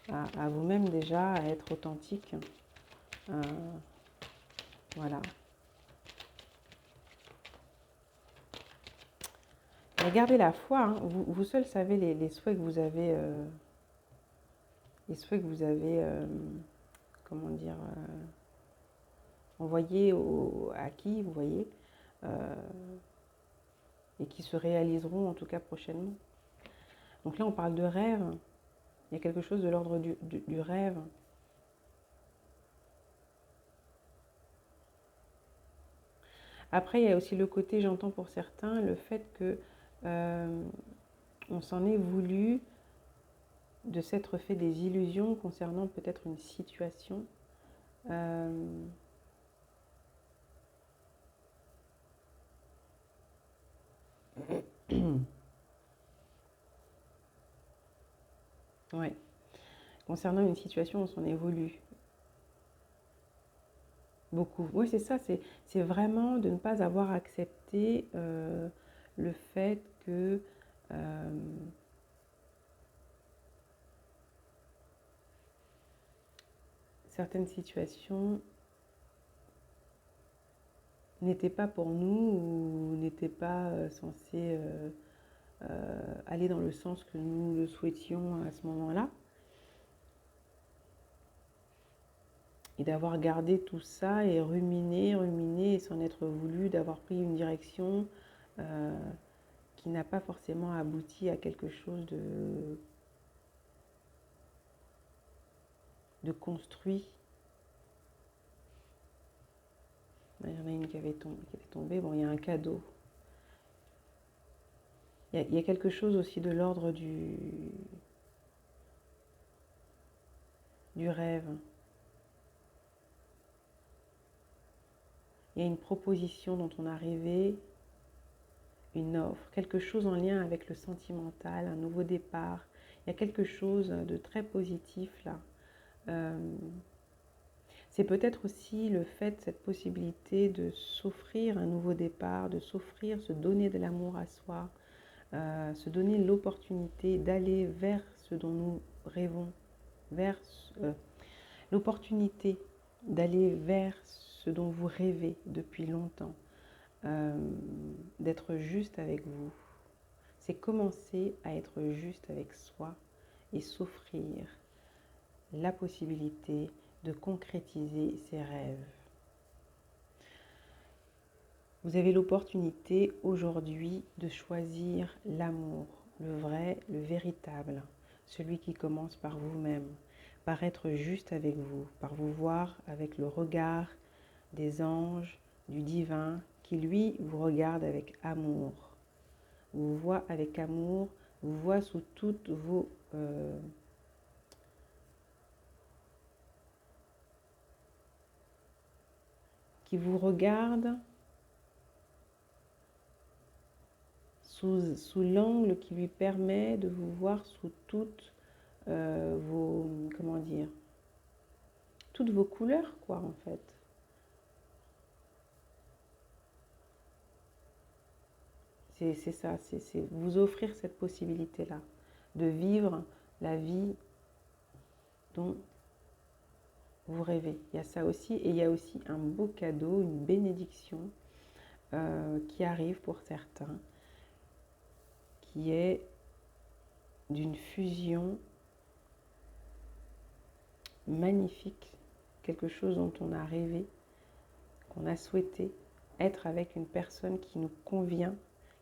à vous-même déjà, à être authentique. Voilà. Mais gardez la foi, hein. Vous seul savez les souhaits que vous avez, comment dire, envoyés à qui, vous voyez, et qui se réaliseront en tout cas prochainement. Donc là, on parle de rêve. Il y a quelque chose de l'ordre du rêve. Après, il y a aussi le côté, j'entends pour certains, le fait que on s'en est voulu de s'être fait des illusions concernant peut-être une situation. Ouais. Concernant une situation, on s'en est voulu. Beaucoup. Oui, c'est ça, c'est vraiment de ne pas avoir accepté le fait que certaines situations n'étaient pas pour nous ou n'étaient pas censées aller dans le sens que nous le souhaitions à ce moment-là. Et d'avoir gardé tout ça et ruminé et s'en être voulu, d'avoir pris une direction qui n'a pas forcément abouti à quelque chose de construit. Il y en a une qui avait tombé. Bon, il y a un cadeau. Il y a quelque chose aussi de l'ordre du rêve. Il y a une proposition dont on a rêvé, une offre, quelque chose en lien avec le sentimental, un nouveau départ. Il y a quelque chose de très positif là. C'est peut-être aussi le fait, cette possibilité de s'offrir un nouveau départ, de s'offrir, se donner de l'amour à soi, se donner l'opportunité d'aller vers ce dont nous rêvons, vers l'opportunité d'aller vers ce dont vous rêvez depuis longtemps, d'être juste avec vous. C'est commencer à être juste avec soi et s'offrir la possibilité de concrétiser ses rêves. Vous avez l'opportunité aujourd'hui de choisir l'amour, le vrai, le véritable, celui qui commence par vous-même, par être juste avec vous, par vous voir avec le regard des anges, du divin, qui lui vous regarde avec amour, vous voit avec amour, vous voit sous toutes vos qui vous regarde sous l'angle qui lui permet de vous voir sous toutes vos, comment dire, toutes vos couleurs, quoi, en fait. C'est ça, c'est vous offrir cette possibilité-là, de vivre la vie dont vous rêvez. Il y a ça aussi, et il y a aussi un beau cadeau, une bénédiction qui arrive pour certains, qui est d'une fusion magnifique, quelque chose dont on a rêvé, qu'on a souhaité être avec une personne qui nous convient,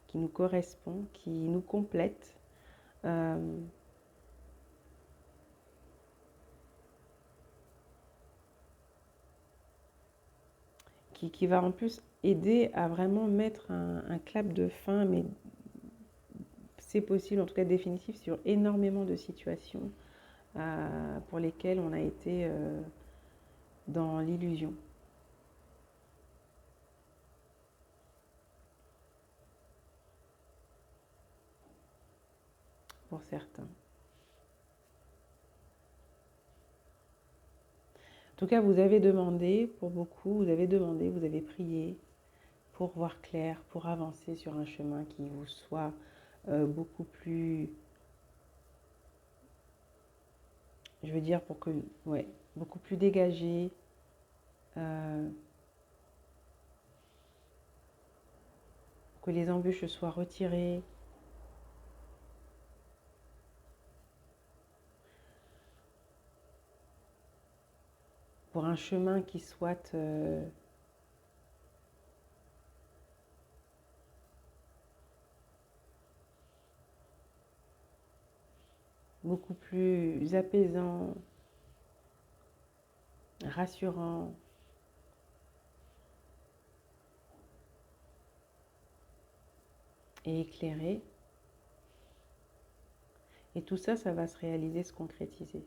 qui nous correspond, qui nous complète. Qui va en plus aider à vraiment mettre un clap de fin, mais c'est possible, en tout cas définitif, sur énormément de situations pour lesquelles on a été dans l'illusion. Pour certains. En tout cas, vous avez demandé, pour beaucoup, vous avez demandé, vous avez prié pour voir clair, pour avancer sur un chemin qui vous soit beaucoup plus, je veux dire, pour que, ouais, beaucoup plus dégagé, que les embûches soient retirées, pour un chemin qui soit beaucoup plus apaisant, rassurant. Et éclairé. Et tout ça, ça va se réaliser, se concrétiser.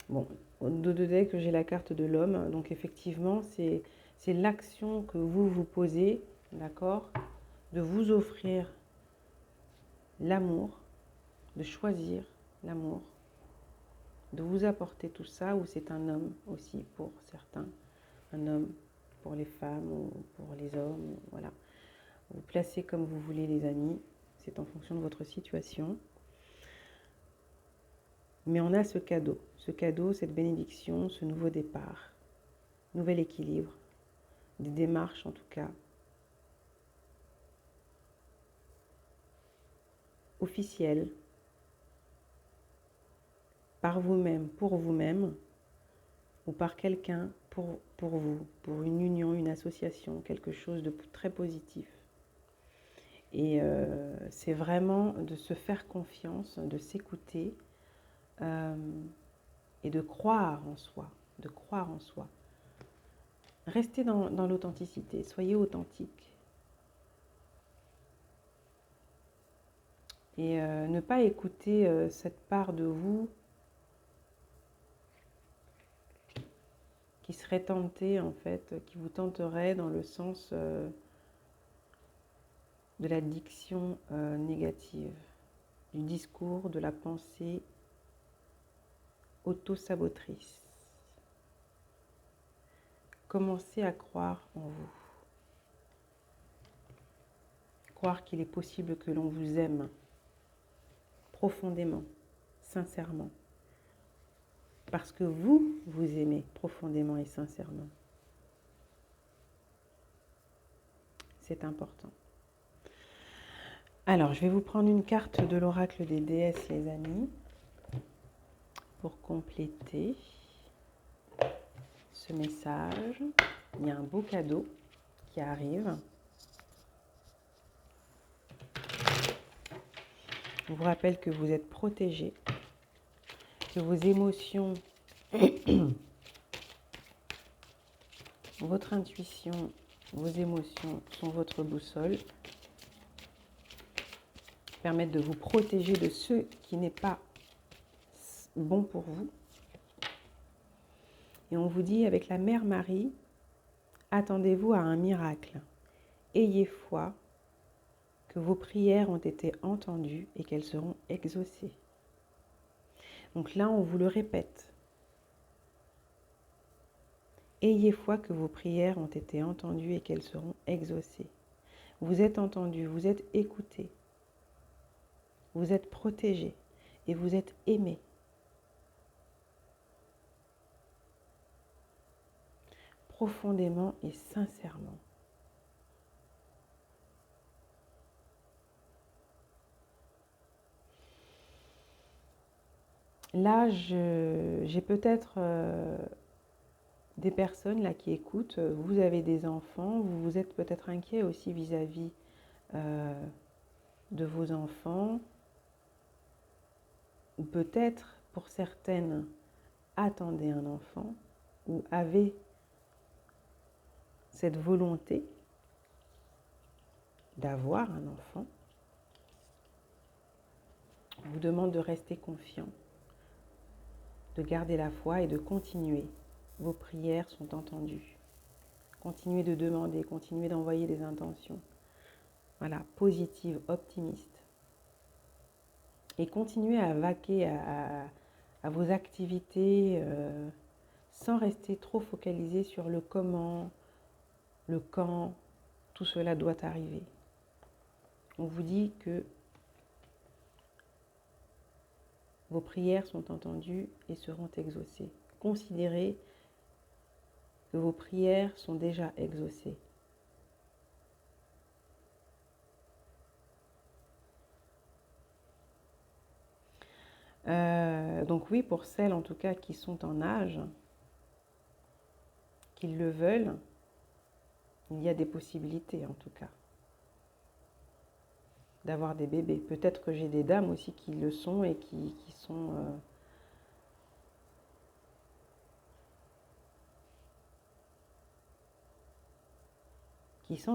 Bon, au dos de deck, j'ai la carte de l'homme. Donc effectivement, c'est l'action que vous vous posez, d'accord, de vous offrir l'amour, de choisir l'amour, de vous apporter tout ça, ou c'est un homme aussi pour certains, un homme pour les femmes ou pour les hommes, voilà. Vous placez comme vous voulez les amis, c'est en fonction de votre situation. Mais on a ce cadeau, cette bénédiction, ce nouveau départ, nouvel équilibre, des démarches en tout cas, officielles, par vous-même, ou par quelqu'un pour vous, pour une union, une association, quelque chose de très positif. Et c'est vraiment de se faire confiance, de s'écouter et de croire en soi, Restez dans l'authenticité, soyez authentique. Et ne pas écouter cette part de vous qui serait tentée, en fait, qui vous tenterait dans le sens de la diction négative, du discours, de la pensée auto-sabotrice. Commencez à croire en vous. Croire qu'il est possible que l'on vous aime profondément, sincèrement. Parce que vous, vous aimez profondément et sincèrement. C'est important. Alors, je vais vous prendre une carte de l'oracle des déesses, les amis, pour compléter ce message. Il y a un beau cadeau qui arrive. Je vous rappelle que vous êtes protégés, que vos émotions, votre intuition, vos émotions sont votre boussole, permettent de vous protéger de ce qui n'est pas bon pour vous. Et on vous dit avec la Mère Marie, attendez-vous à un miracle. Ayez foi que vos prières ont été entendues et qu'elles seront exaucées. Donc là, on vous le répète. Ayez foi que vos prières ont été entendues et qu'elles seront exaucées. Vous êtes entendus, vous êtes écoutés, vous êtes protégés et vous êtes aimés. Profondément et sincèrement. Là, j'ai peut-être des personnes là qui écoutent. Vous avez des enfants, vous êtes peut-être inquiet aussi vis-à-vis de vos enfants. Ou peut-être, pour certaines, attendez un enfant ou avez cette volonté d'avoir un enfant vous demande de rester confiant, de garder la foi et de continuer. Vos prières sont entendues. Continuez de demander, continuez d'envoyer des intentions. Voilà, positives, optimistes. Et continuez à vaquer à vos activités sans rester trop focalisé sur le comment, le quand, tout cela doit arriver. On vous dit que vos prières sont entendues et seront exaucées. Considérez que vos prières sont déjà exaucées. Donc oui, pour celles en tout cas qui sont en âge, qui le veulent, il y a des possibilités en tout cas d'avoir des bébés. Peut-être que j'ai des dames aussi qui le sont et qui sont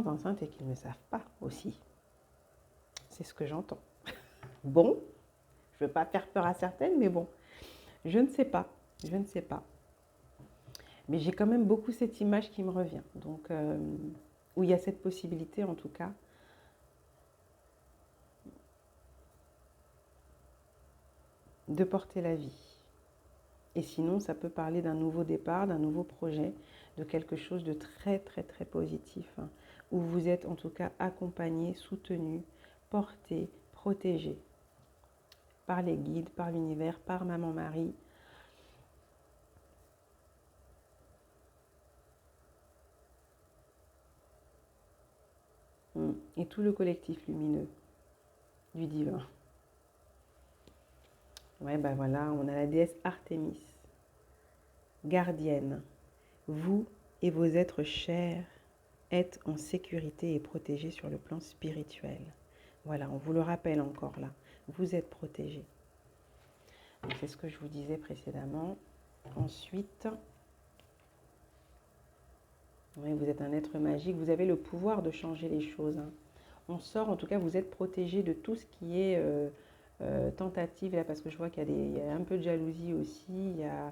enceintes et qui ne le savent pas aussi. C'est ce que j'entends. Bon, je ne veux pas faire peur à certaines, mais bon, je ne sais pas. Mais j'ai quand même beaucoup cette image qui me revient. Donc, où il y a cette possibilité en tout cas de porter la vie. Et sinon, ça peut parler d'un nouveau départ, d'un nouveau projet, de quelque chose de très, très, très positif, hein, où vous êtes en tout cas accompagné, soutenu, porté, protégé par les guides, par l'univers, par Maman Marie. Et tout le collectif lumineux du divin. Ouais, ben voilà, on a la déesse Artémis, gardienne. Vous et vos êtres chers êtes en sécurité et protégés sur le plan spirituel. Voilà, on vous le rappelle encore là, vous êtes protégés. C'est ce que je vous disais précédemment. Ensuite, oui, vous êtes un être magique, vous avez le pouvoir de changer les choses. Hein. On sort, en tout cas, vous êtes protégé de tout ce qui est tentative, là, parce que je vois qu'il y a un peu de jalousie aussi, il y a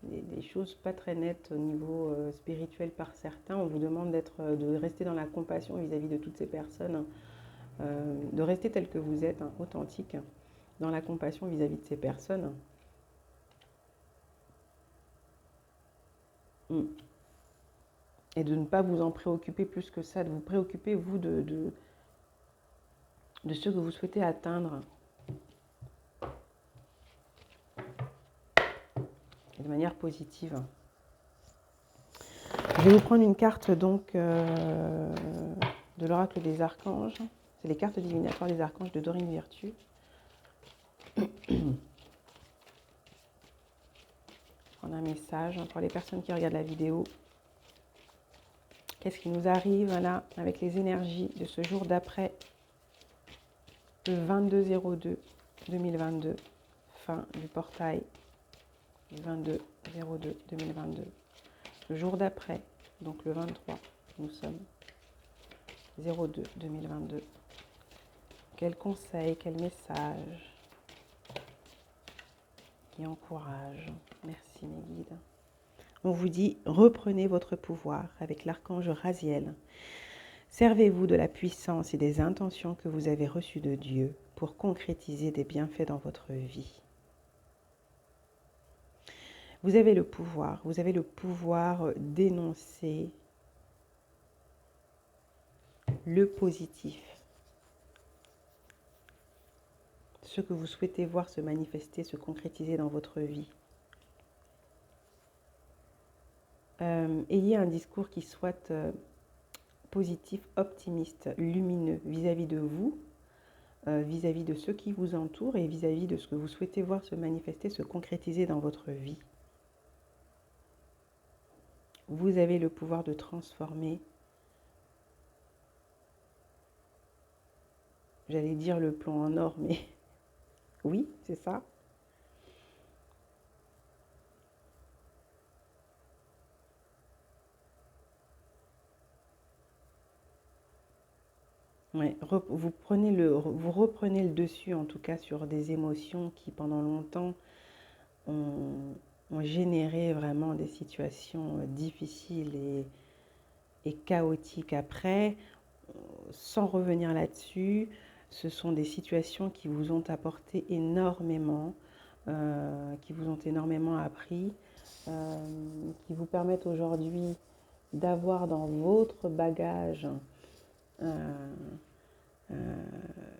des choses pas très nettes au niveau spirituel par certains. On vous demande de rester dans la compassion vis-à-vis de toutes ces personnes, de rester tel que vous êtes, hein, authentique, dans la compassion vis-à-vis de ces personnes. Et de ne pas vous en préoccuper plus que ça, de vous préoccuper, vous, de ce que vous souhaitez atteindre. De manière positive. Je vais vous prendre une carte donc de l'oracle des archanges. C'est les cartes divinatoires des archanges de Dorine Virtue. Prendre un message pour les personnes qui regardent la vidéo. Qu'est-ce qui nous arrive là avec les énergies de ce jour d'après le 22/02/2022, fin du portail 22/02/2022. Le jour d'après, donc le 23, nous sommes 02/2022. Quel conseil, quel message qui encourage. Merci mes guides. On vous dit, reprenez votre pouvoir avec l'archange Raziel. Servez-vous de la puissance et des intentions que vous avez reçues de Dieu pour concrétiser des bienfaits dans votre vie. Vous avez le pouvoir d'énoncer le positif. Ce que vous souhaitez voir se manifester, se concrétiser dans votre vie. Ayez un discours qui soit positif, optimiste, lumineux vis-à-vis de vous, vis-à-vis de ceux qui vous entourent et vis-à-vis de ce que vous souhaitez voir se manifester, se concrétiser dans votre vie. Vous avez le pouvoir de transformer, j'allais dire le plomb en or, mais oui, c'est ça. Ouais, vous reprenez le dessus, en tout cas, sur des émotions qui, pendant longtemps, ont, ont généré vraiment des situations difficiles et chaotiques après. Sans revenir là-dessus, ce sont des situations qui vous ont apporté énormément, qui vous ont énormément appris, qui vous permettent aujourd'hui d'avoir dans votre bagage euh,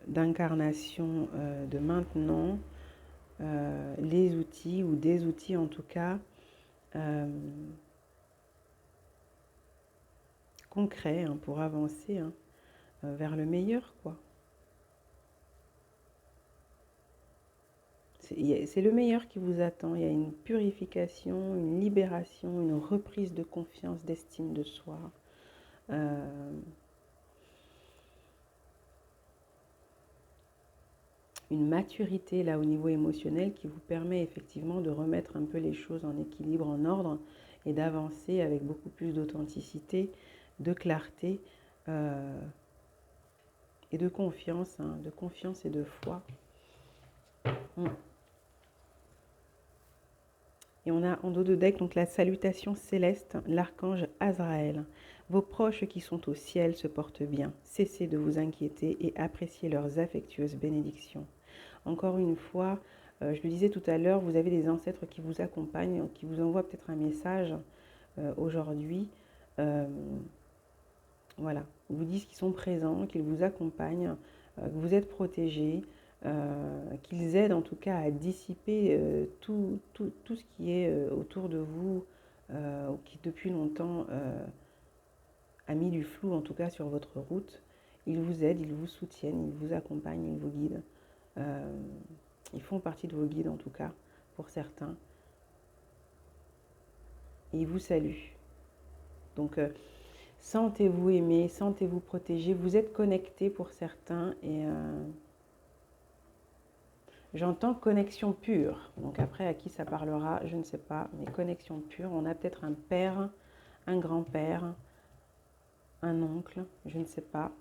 d'incarnation de maintenant les outils ou des outils en tout cas euh, concrets hein, pour avancer hein, vers le meilleur quoi. C'est le meilleur qui vous attend. Il y a une purification, une libération, une reprise de confiance, d'estime de soi. Une maturité là au niveau émotionnel qui vous permet effectivement de remettre un peu les choses en équilibre, en ordre et d'avancer avec beaucoup plus d'authenticité, de clarté et de confiance et de foi. Et on a en dos de deck donc la salutation céleste, l'archange Azraël. Vos proches qui sont au ciel se portent bien. Cessez de vous inquiéter et appréciez leurs affectueuses bénédictions. Encore une fois, je le disais tout à l'heure, vous avez des ancêtres qui vous accompagnent, qui vous envoient peut-être un message aujourd'hui. Voilà, ils vous disent qu'ils sont présents, qu'ils vous accompagnent, que vous êtes protégés, qu'ils aident en tout cas à dissiper tout ce qui est autour de vous, ou qui depuis longtemps a mis du flou en tout cas sur votre route. Ils vous aident, ils vous soutiennent, ils vous accompagnent, ils vous guident. Ils font partie de vos guides en tout cas, pour certains. Et ils vous saluent. Donc, sentez-vous aimé, sentez-vous protégé. Vous êtes connecté pour certains. Et j'entends connexion pure. Donc après, à qui ça parlera, je ne sais pas. Mais connexion pure, on a peut-être un père, un grand-père, un oncle, je ne sais pas.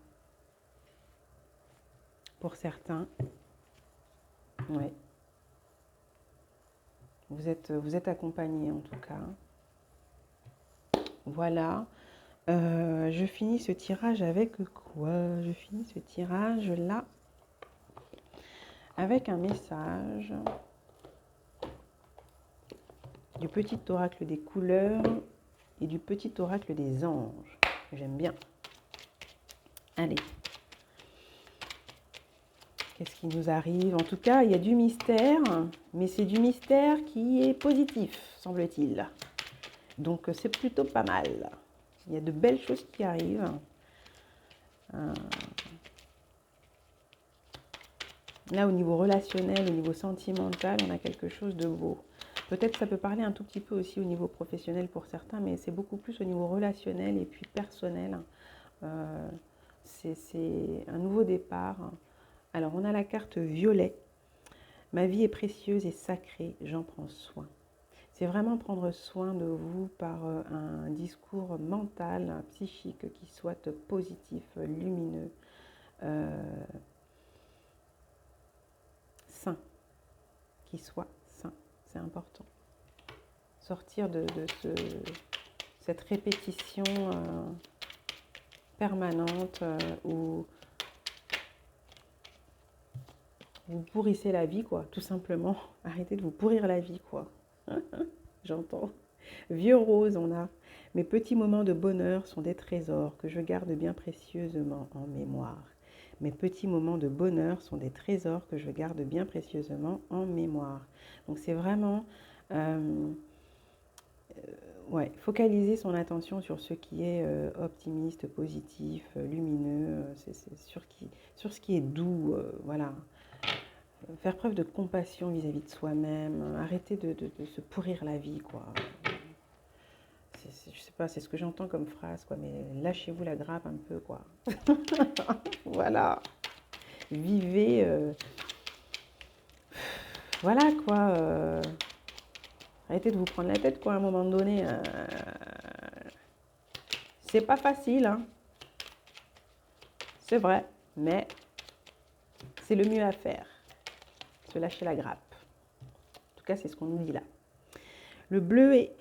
Pour certains. Ouais. Vous êtes accompagné en tout cas. Voilà. Je finis ce tirage avec quoi? Je finis ce tirage là avec un message du petit oracle des couleurs et du petit oracle des anges. J'aime bien. Allez. Qu'est-ce qui nous arrive? En tout cas, il y a du mystère, mais c'est du mystère qui est positif, semble-t-il. Donc, c'est plutôt pas mal. Il y a de belles choses qui arrivent. Là, au niveau relationnel, au niveau sentimental, on a quelque chose de beau. Peut-être que ça peut parler un tout petit peu aussi au niveau professionnel pour certains, mais c'est beaucoup plus au niveau relationnel et puis personnel. C'est un nouveau départ. Alors, on a la carte violet. Ma vie est précieuse et sacrée, j'en prends soin. C'est vraiment prendre soin de vous par un discours mental, psychique qui soit positif, lumineux, sain, qui soit sain, c'est important. Sortir de cette répétition permanente où vous pourrissez la vie, quoi, tout simplement. Arrêtez de vous pourrir la vie, quoi. J'entends. Vieux rose, on a. Mes petits moments de bonheur sont des trésors que je garde bien précieusement en mémoire. Mes petits moments de bonheur sont des trésors que je garde bien précieusement en mémoire. Donc c'est vraiment ouais, focaliser son attention sur ce qui est optimiste, positif, lumineux, c'est sur ce qui est doux, voilà. Faire preuve de compassion vis-à-vis de soi-même, arrêter de se pourrir la vie, quoi. Je sais pas, c'est ce que j'entends comme phrase, quoi, mais lâchez-vous la grappe un peu, quoi. Voilà. Vivez, voilà, quoi. Arrêtez de vous prendre la tête, quoi, à un moment donné. C'est pas facile, hein. C'est vrai. mais c'est le mieux à faire. Se lâcher la grappe. En tout cas, c'est ce qu'on nous dit là. Le bleuet,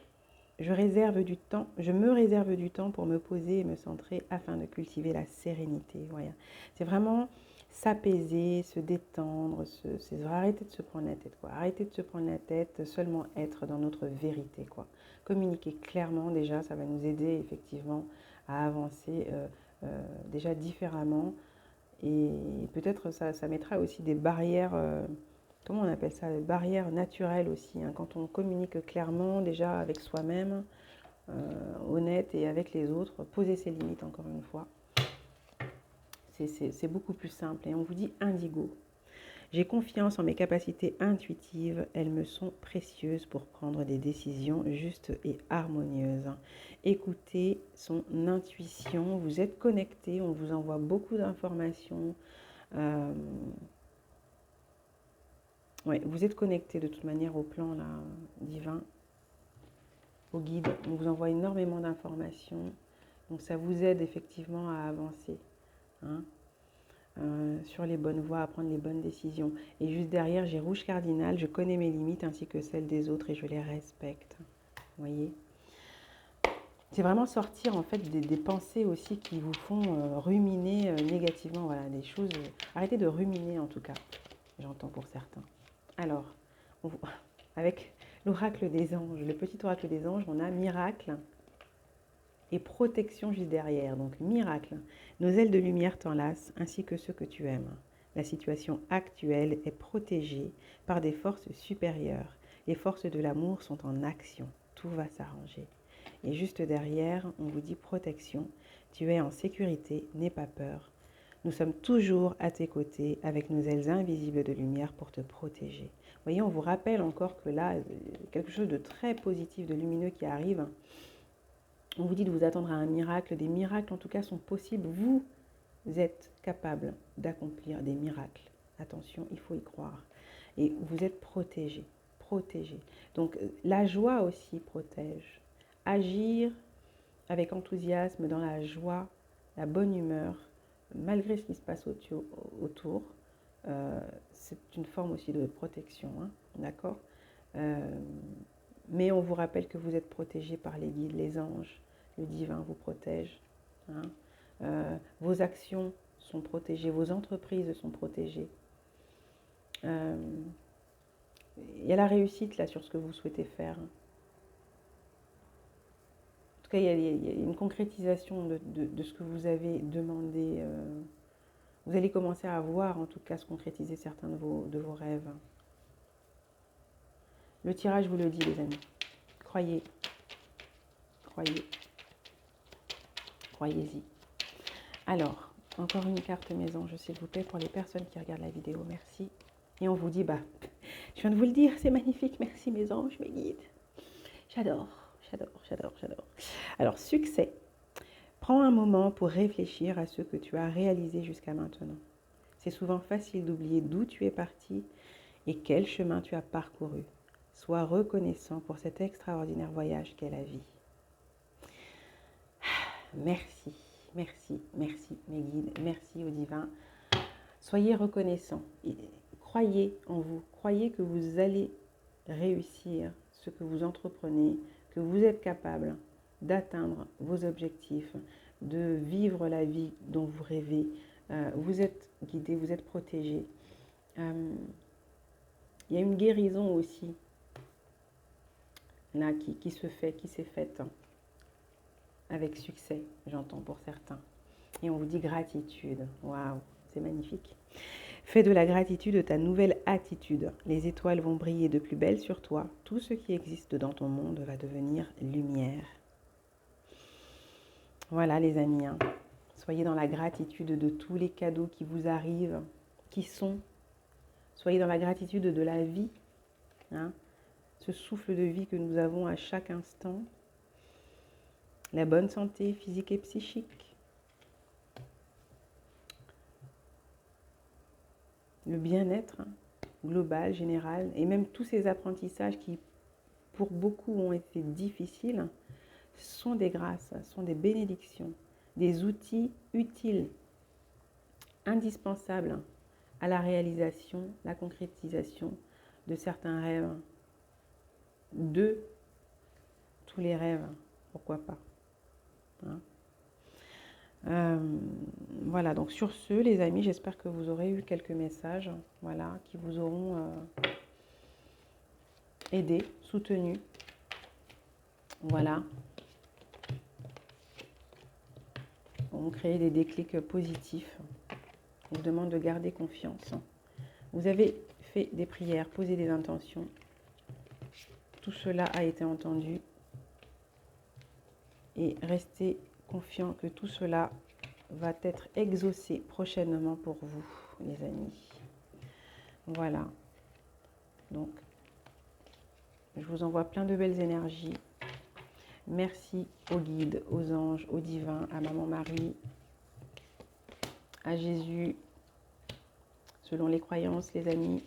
je me réserve du temps pour me poser et me centrer afin de cultiver la sérénité. Voilà. C'est vraiment s'apaiser, se détendre, arrêter de se prendre la tête, quoi. Arrêter de se prendre la tête, seulement être dans notre vérité, quoi. Communiquer clairement, déjà, ça va nous aider effectivement à avancer déjà différemment. Et peut-être ça mettra aussi des barrières, comment on appelle ça, des barrières naturelles aussi, hein. Quand on communique clairement déjà avec soi-même, honnête et avec les autres, poser ses limites encore une fois. C'est beaucoup plus simple. Et on vous dit indigo. J'ai confiance en mes capacités intuitives. Elles me sont précieuses pour prendre des décisions justes et harmonieuses. Écoutez son intuition. Vous êtes connecté. On vous envoie beaucoup d'informations. Ouais, vous êtes connecté de toute manière au plan là, divin, au guide. On vous envoie énormément d'informations. Donc ça vous aide effectivement à avancer. Hein, sur les bonnes voies, à prendre les bonnes décisions. Et juste derrière, j'ai rouge cardinal, je connais mes limites ainsi que celles des autres et je les respecte. Vous voyez ? C'est vraiment sortir en fait des pensées aussi qui vous font ruminer négativement. Voilà, des choses. Arrêtez de ruminer en tout cas, j'entends pour certains. Alors, avec l'oracle des anges, le petit oracle des anges, on a miracle et protection juste derrière. Donc, miracle. Nos ailes de lumière t'enlacent, ainsi que ceux que tu aimes. La situation actuelle est protégée par des forces supérieures. Les forces de l'amour sont en action. Tout va s'arranger. Et juste derrière, on vous dit protection. Tu es en sécurité, n'aie pas peur. Nous sommes toujours à tes côtés avec nos ailes invisibles de lumière pour te protéger. Vous voyez, on vous rappelle encore que là, quelque chose de très positif, de lumineux qui arrive. On vous dit de vous attendre à un miracle. Des miracles, en tout cas, sont possibles. Vous êtes capable d'accomplir des miracles. Attention, il faut y croire. Et vous êtes protégé. Protégé. Donc, la joie aussi protège. Agir avec enthousiasme, dans la joie, la bonne humeur, malgré ce qui se passe autour, c'est une forme aussi de protection. Hein, d'accord ? Mais on vous rappelle que vous êtes protégé par les guides, les anges. Le divin vous protège. Hein. Vos actions sont protégées, vos entreprises sont protégées. Il y a la réussite là sur ce que vous souhaitez faire. En tout cas, il y a une concrétisation de ce que vous avez demandé. Vous allez commencer à voir en tout cas se concrétiser certains de vos rêves. Le tirage vous le dit, les amis. Croyez. Croyez. Croyez-y. Alors, encore une carte mes anges, s'il vous plaît, pour les personnes qui regardent la vidéo. Merci. Et on vous dit, je viens de vous le dire, c'est magnifique. Merci mes anges, mes guides. J'adore, j'adore, j'adore, j'adore. Alors, succès. Prends un moment pour réfléchir à ce que tu as réalisé jusqu'à maintenant. C'est souvent facile d'oublier d'où tu es parti et quel chemin tu as parcouru. Sois reconnaissant pour cet extraordinaire voyage qu'est la vie. Merci, merci, merci mes guides, merci au divin. Soyez reconnaissants, croyez en vous, croyez que vous allez réussir ce que vous entreprenez, que vous êtes capable d'atteindre vos objectifs, de vivre la vie dont vous rêvez. Vous êtes guidé, vous êtes protégé. Il y a une guérison aussi là qui s'est faite. Avec succès, j'entends pour certains. Et on vous dit gratitude. Waouh, c'est magnifique. Fais de la gratitude ta nouvelle attitude. Les étoiles vont briller de plus belle sur toi. Tout ce qui existe dans ton monde va devenir lumière. Voilà les amis. Hein. Soyez dans la gratitude de tous les cadeaux qui vous arrivent, qui sont. Soyez dans la gratitude de la vie. Hein. Ce souffle de vie que nous avons à chaque instant. La bonne santé physique et psychique, le bien-être global, général, et même tous ces apprentissages qui, pour beaucoup, ont été difficiles, sont des grâces, sont des bénédictions, des outils utiles indispensable à la réalisation, la concrétisation de certains rêves, de tous les rêves, pourquoi pas. Hein. Voilà, donc sur ce, les amis, j'espère que vous aurez eu quelques messages, voilà, qui vous auront aidé, soutenu. Voilà. On crée des déclics positifs. On vous demande de garder confiance. Vous avez fait des prières, posé des intentions. Tout cela a été entendu. Et restez confiant que tout cela va être exaucé prochainement pour vous, les amis. Voilà. Donc, je vous envoie plein de belles énergies. Merci aux guides, aux anges, aux divins, à Maman Marie, à Jésus, selon les croyances, les amis,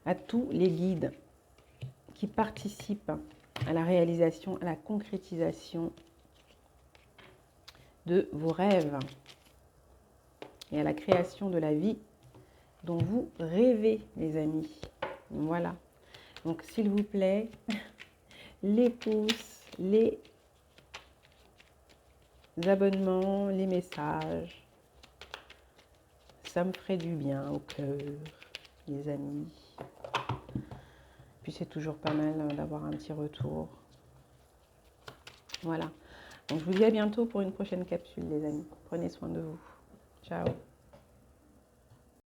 à tous les guides qui participent à la réalisation, à la concrétisation de vos rêves et à la création de la vie dont vous rêvez, les amis. Voilà. Donc, s'il vous plaît, les pouces, les abonnements, les messages, ça me ferait du bien au cœur, les amis. Puis c'est toujours pas mal d'avoir un petit retour. Voilà. Donc, je vous dis à bientôt pour une prochaine capsule, les amis. Prenez soin de vous. Ciao.